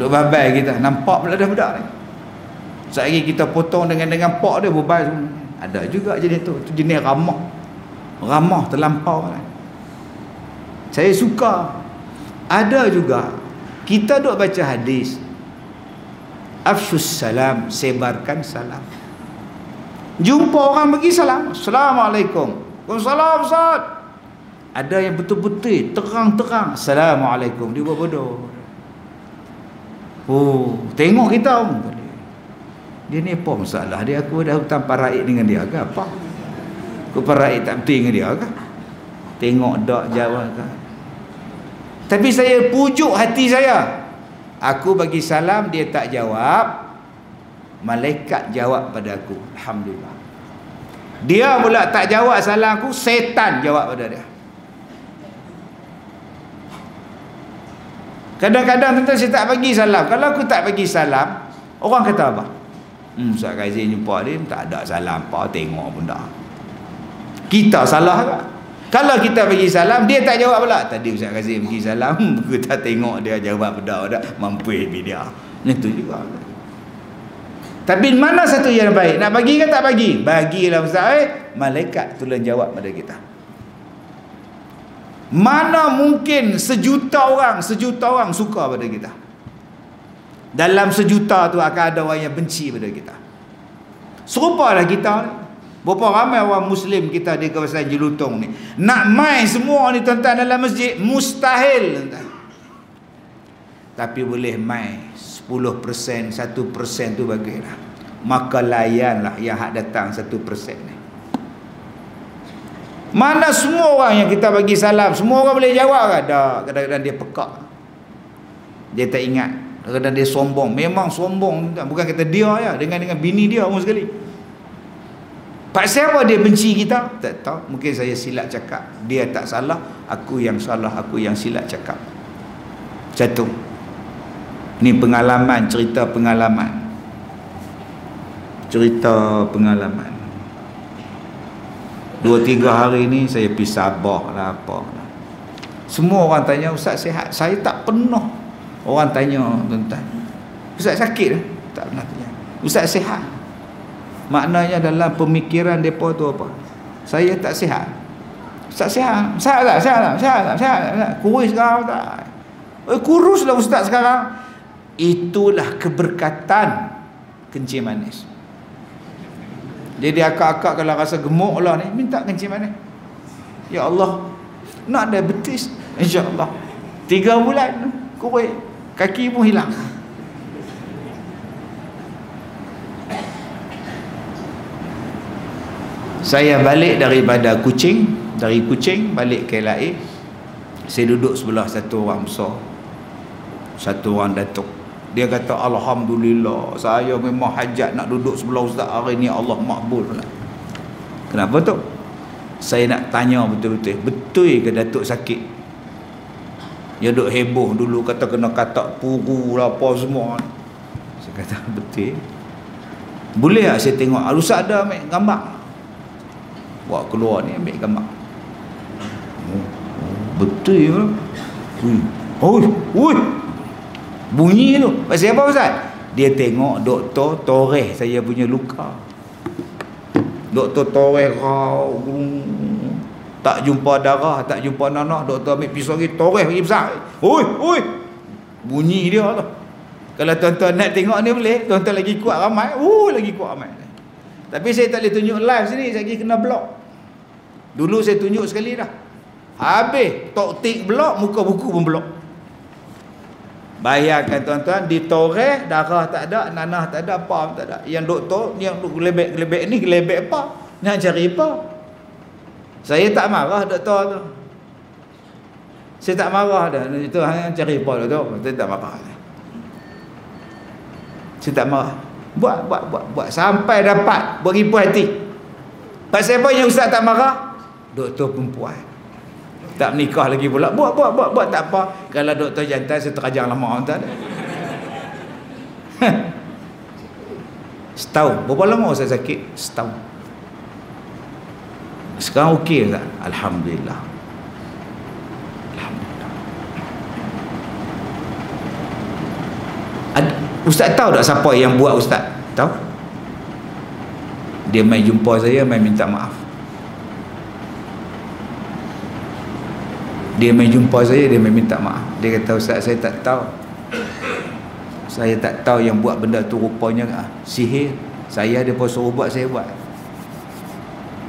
Duk babai kita. Nampak pula dah budak ni. Sekali kita potong dengan pak dia berbaik semua. Ada juga jenis tu. Itu jenis ramah. Ramah terlampau kan. Saya suka. Ada juga. Kita duk baca hadis. Afshus salam. Sebarkan salam. Jumpa orang bagi salam. Assalamualaikum. Waalaikumsalam Ustaz. Ada yang betul-betul terang-terang Assalamualaikum, dia buat bodoh. Oh, tengok kita. Dia ni apa masalah dia? Aku dah hutang paraik dengan dia ke apa? Aku paraik tak betul dengan dia ke? Tengok dak jawab ke? Tapi saya pujuk hati saya. Aku bagi salam, dia tak jawab. Malaikat jawab pada aku. Alhamdulillah. Dia pula tak jawab salam aku, setan jawab pada dia. Kadang-kadang tentu saya tak bagi salam. Kalau aku tak bagi salam, orang kata apa? Ustaz Khaizin jumpa dia, tak ada salam apa, tengok pun dah. Kita salah tak? Kalau kita bagi salam, dia tak jawab pula. Tadi Ustaz Khaizin bagi salam, kita tengok dia jawab dah, mampu habis dia. Macam tu juga. Tapi mana satu yang baik? Nak bagi ke tak bagi? Bagilah Ustaz. Malaikat tolong jawab pada kita. Mana mungkin sejuta orang suka pada kita. Dalam sejuta tu akan ada orang yang benci pada kita. Serupalah kita ni. Berapa ramai orang Muslim kita di kawasan Jelutong ni. Nak main semua ni tuan-tuan dalam masjid, mustahil tuan-tuan. Tapi boleh main 10%, 1% tu bagilah. Maka layanlah yang hak datang 1% ni. Mana semua orang yang kita bagi salam, semua orang boleh jawab ke? Tak. Kadang-kadang dia pekak. Dia tak ingat. Kadang-kadang dia sombong. Memang sombong. Bukan kata dia ya, dengan bini dia pun sekali. Pasal apa dia benci kita? Tak tahu. Mungkin saya silap cakap. Dia tak salah, aku yang salah, aku yang silap cakap. Satu. Ni pengalaman, cerita pengalaman. Cerita pengalaman. 2-3 hari ni saya pergi Sabah lah apa. Semua orang tanya, Ustaz sihat? Saya tak pernah. Orang tanya tuan-tuan, Ustaz sakit? Tak pernah tanya. Ustaz sihat? Maknanya dalam pemikiran mereka tu apa? Saya tak sihat. Ustaz sihat? Sihat tak? Sihat tak? Sihat tak? Sihat tak? Kurus sekarang tak? Kuruslah Ustaz sekarang. Itulah keberkatan kencing manis. Jadi akak-akak kalau rasa gemuk lah ni, minta kencing manis. Ya Allah, nak diabetes, insya-Allah 3 bulan kurus, kaki pun hilang. Saya balik daripada Kuching, dari Kuching balik ke LA. Saya duduk sebelah satu orang besar, satu orang datuk. Dia kata, Alhamdulillah, saya memang hajat nak duduk sebelah Ustaz hari ni, Allah makbul. Kenapa tu? Saya nak tanya betul-betul, betul ke datuk sakit? Dia duduk heboh dulu, kata kena katak puru lah apa semua. Saya kata, betul. Boleh tak saya tengok? Ustaz ada ambil gambar? Buat keluar ni ambil gambar. Betul ke? Ui, bunyi tu. Pasal apa Ustaz? Dia tengok doktor toreh saya punya luka. Doktor toreh kau, tak jumpa darah, tak jumpa nanah. Doktor ambil pisau lagi, toreh lagi besar. Ui, bunyi dia tu. Kalau tuan-tuan nak tengok ni boleh. Tuan-tuan lagi kuat ramai. Lagi kuat ramai. Tapi saya tak boleh tunjuk live sini, saya lagi kena blok. Dulu saya tunjuk sekali dah. Habis tok tik blok, muka buku pun blok. Bayangkan tuan-tuan, di toreh darah tak ada, nanah tak ada, apa tak ada. Yang doktor yang gelebek-gelebek ni gelebek apa? Nak cari apa? Saya tak marah doktor tu. Saya tak marah dah. Itu hanya cari apa doktor. Saya tak marah. Saya tak marah. Buat sampai dapat beribu hati. Pasal apa yang Ustaz tak marah? Doktor perempuan tak menikah lagi pula. Buat tak apa. Kalau doktor jantan saya terajang lama tuan. Setahun. Berapa lama saya sakit? Setahun. Sekarang okey tak? Alhamdulillah. Ustaz tahu tak siapa yang buat Ustaz? Tahu? Dia main jumpa saya, main minta maaf. Dia main jumpa saya, dia main minta maaf. Dia kata, Ustaz, saya tak tahu. Saya tak tahu yang buat benda tu rupanya sihir. Saya dia pun suruh buat, saya buat.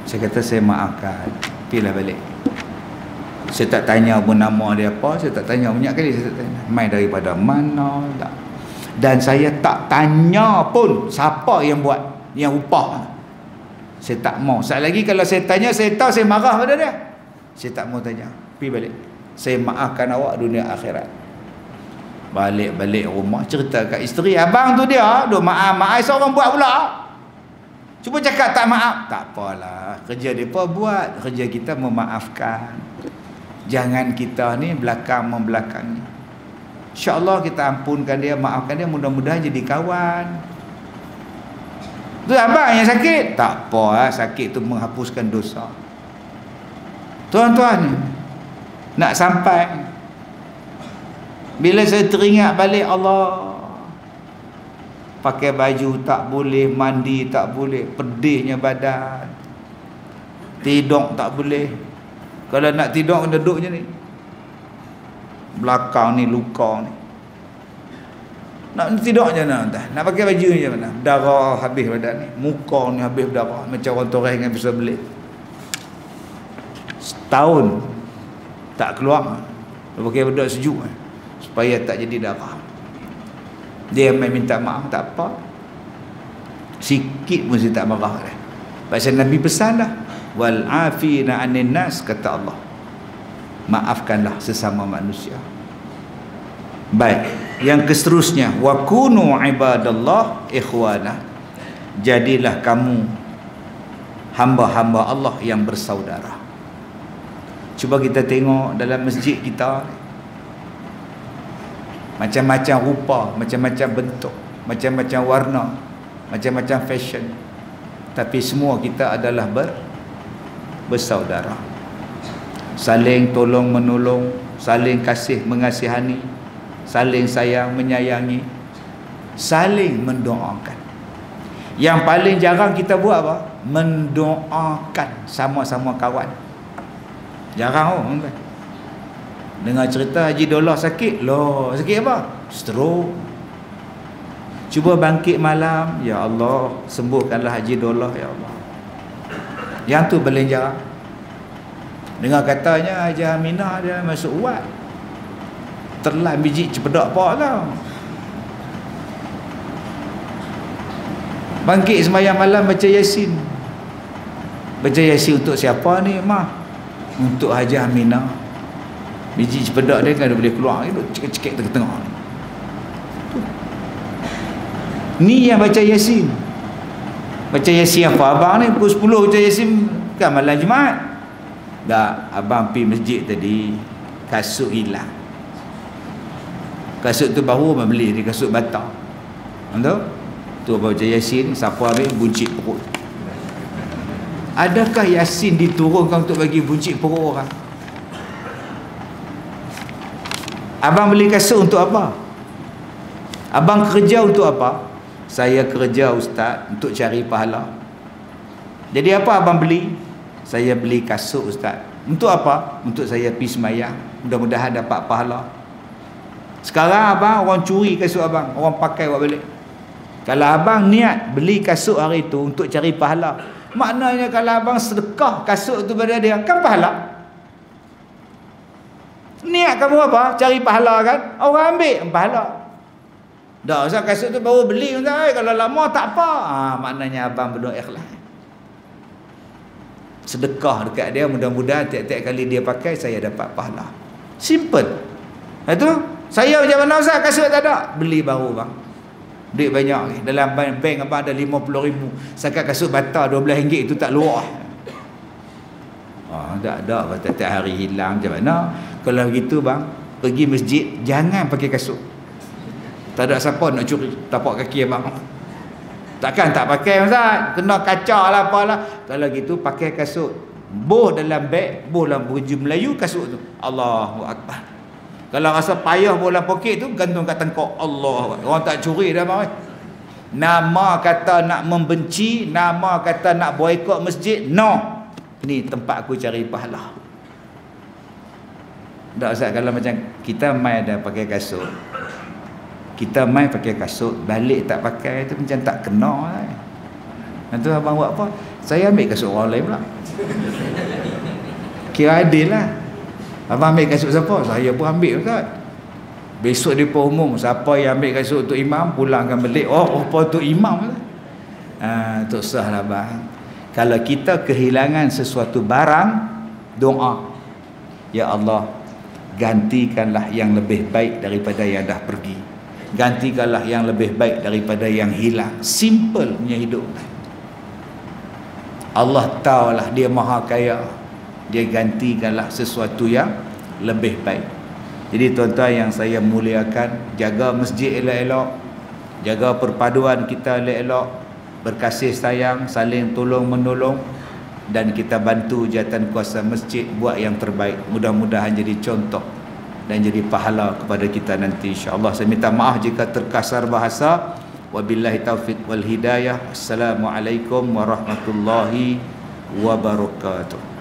Saya kata, saya maafkan. Pergilah balik. Saya tak tanya pun nama dia apa. Saya tak tanya banyak kali. Saya tak tanya. Main daripada mana tak. Dan saya tak tanya pun siapa yang buat, yang upah. Saya tak mau. Sekali lagi kalau saya tanya, saya tahu saya marah pada dia. Saya tak mau tanya. Pergi balik. Saya maafkan awak dunia akhirat. Balik rumah, cerita kat isteri, abang tu dia duk maaf seorang buat pula. Cuba cakap tak maaf. Tak apalah, kerja depa buat, kerja kita memaafkan. Jangan kita ni belakang membelakangi. InsyaAllah kita ampunkan dia, maafkan dia, mudah-mudahan jadi kawan. Tu abang yang sakit. Tak apa, sakit tu menghapuskan dosa. Tuan-tuan, nak sampai, bila saya teringat balik, Allah, pakai baju tak boleh, mandi tak boleh, pedihnya badan, tidur tak boleh. Kalau nak tidur kena duduk je ni, belakang ni luka ni. Nak tidur je nak pakai baju je mana, darah habis badan ni, muka ni habis darah, macam orang toreh dengan pisau belit. Setahun tak keluar, dia pakai bedak sejuk supaya tak jadi darah. Dia main minta maaf, tak apa, sikit pun saya tak marah dah. Pasal Nabi pesan dah, wal afina anin nas, kata Allah, maafkanlah sesama manusia. Baik, yang seterusnya, wa kunu ibadallah ikhwana, jadilah kamu hamba-hamba Allah yang bersaudara. Cuba kita tengok dalam masjid kita, macam-macam rupa, macam-macam bentuk, macam-macam warna, macam-macam fashion, tapi semua kita adalah bersaudara. Saling tolong menolong, saling kasih mengasihani, saling sayang menyayangi, saling mendoakan. Yang paling jarang kita buat apa? Mendoakan sama-sama kawan. Jarang kan? Dengar cerita Haji Dollah sakit. Loh, sakit apa? Stroke. Cuba bangkit malam, ya Allah, sembuhkanlah Haji Dollah, ya Allah. Yang tu paling jarang. Dengar katanya Haji Aminah dia masuk uat, terlan biji cepedak pak tau. Bangkit sembahyang malam baca Yasin. Baca Yasin untuk siapa ni, Mah? Untuk Haji Aminah. Biji cepedak dia kan dia boleh keluar, dia cekik-cekik tengah-tengah. Ni yang baca Yasin. Baca Yasin apa? Abang ni pukul 10 baca Yasin kan malam Jumaat. Tak, abang pergi masjid tadi, kasut hilang. Kasut tu baru abang beli, dia kasut batak. Tahu? Tu abang baca Yasin, siapa ambil buncit perut. Adakah Yasin diturunkan untuk bagi buncit perut orang? Abang beli kasut untuk apa? Abang kerja untuk apa? Saya kerja ustaz untuk cari pahala. Jadi apa abang beli? Saya beli kasut ustaz. Untuk apa? Untuk saya pergi semayang, mudah-mudahan dapat pahala. Sekarang abang orang curi kasut abang, orang pakai buat balik. Kalau abang niat beli kasut hari itu untuk cari pahala, maknanya kalau abang sedekah kasut tu pada dia, kan pahala. Niat kamu apa? Cari pahala kan? Orang ambil pahala. Dah usah kasut tu baru beli ustaz, kalau lama tak apa. Maknanya abang berdoa ikhlas. Sedekah dekat dia, mudah-mudahan tiap-tiap kali dia pakai saya dapat pahala. Simple. Itu saya macam mana ustaz, kasut tak ada, beli baru bang. Duit banyak ni. Dalam bank abang ada 50,000. Sakat kasut bata RM12 itu tak luar. Tak ada apa, tiap hari hilang macam mana. Kalau begitu bang, pergi masjid jangan pakai kasut. Tak ada siapa nak curi tapak kaki abang. Takkan tak pakai ustaz, kena kaca lah apalah. Kalau gitu pakai kasut, boh dalam beg, boh dalam baju Melayu kasut tu. Allahu akbar. Kalau rasa payah bola poket tu, gantung kat tengkok. Allah, orang tak curi dah bang. Nama kata nak membenci, nama kata nak boikot masjid, no. Ni tempat aku cari pahala. Tak usah kalau macam kita mai dah pakai kasut. Kita mai pakai kasut, balik tak pakai tu macam tak kena lah. Nanti abang buat apa? Saya ambil kasut orang lain pula. Kira adil lah. Abang ambil kasut siapa? Saya pun ambil ustaz. Besok dia pun umum, siapa yang ambil kasut untuk imam pulangkan balik. Oh apa untuk imam lah. Tak sah lah bang. Kalau kita kehilangan sesuatu barang, doa, ya Allah, gantikanlah yang lebih baik daripada yang dah pergi, gantikanlah yang lebih baik daripada yang hilang. Simple punya hidup. Allah tahulah dia maha kaya, dia gantikanlah sesuatu yang lebih baik. Jadi tuan-tuan yang saya muliakan, jaga masjid elok-elok, jaga perpaduan kita elok-elok, berkasih sayang, saling tolong menolong, dan kita bantu jawatan kuasa masjid buat yang terbaik. Mudah-mudahan jadi contoh dan jadi pahala kepada kita nanti, insya-Allah. Saya minta maaf jika terkasar bahasa. Wabillahi taufiq wal hidayah. Assalamualaikum warahmatullahi wabarakatuh.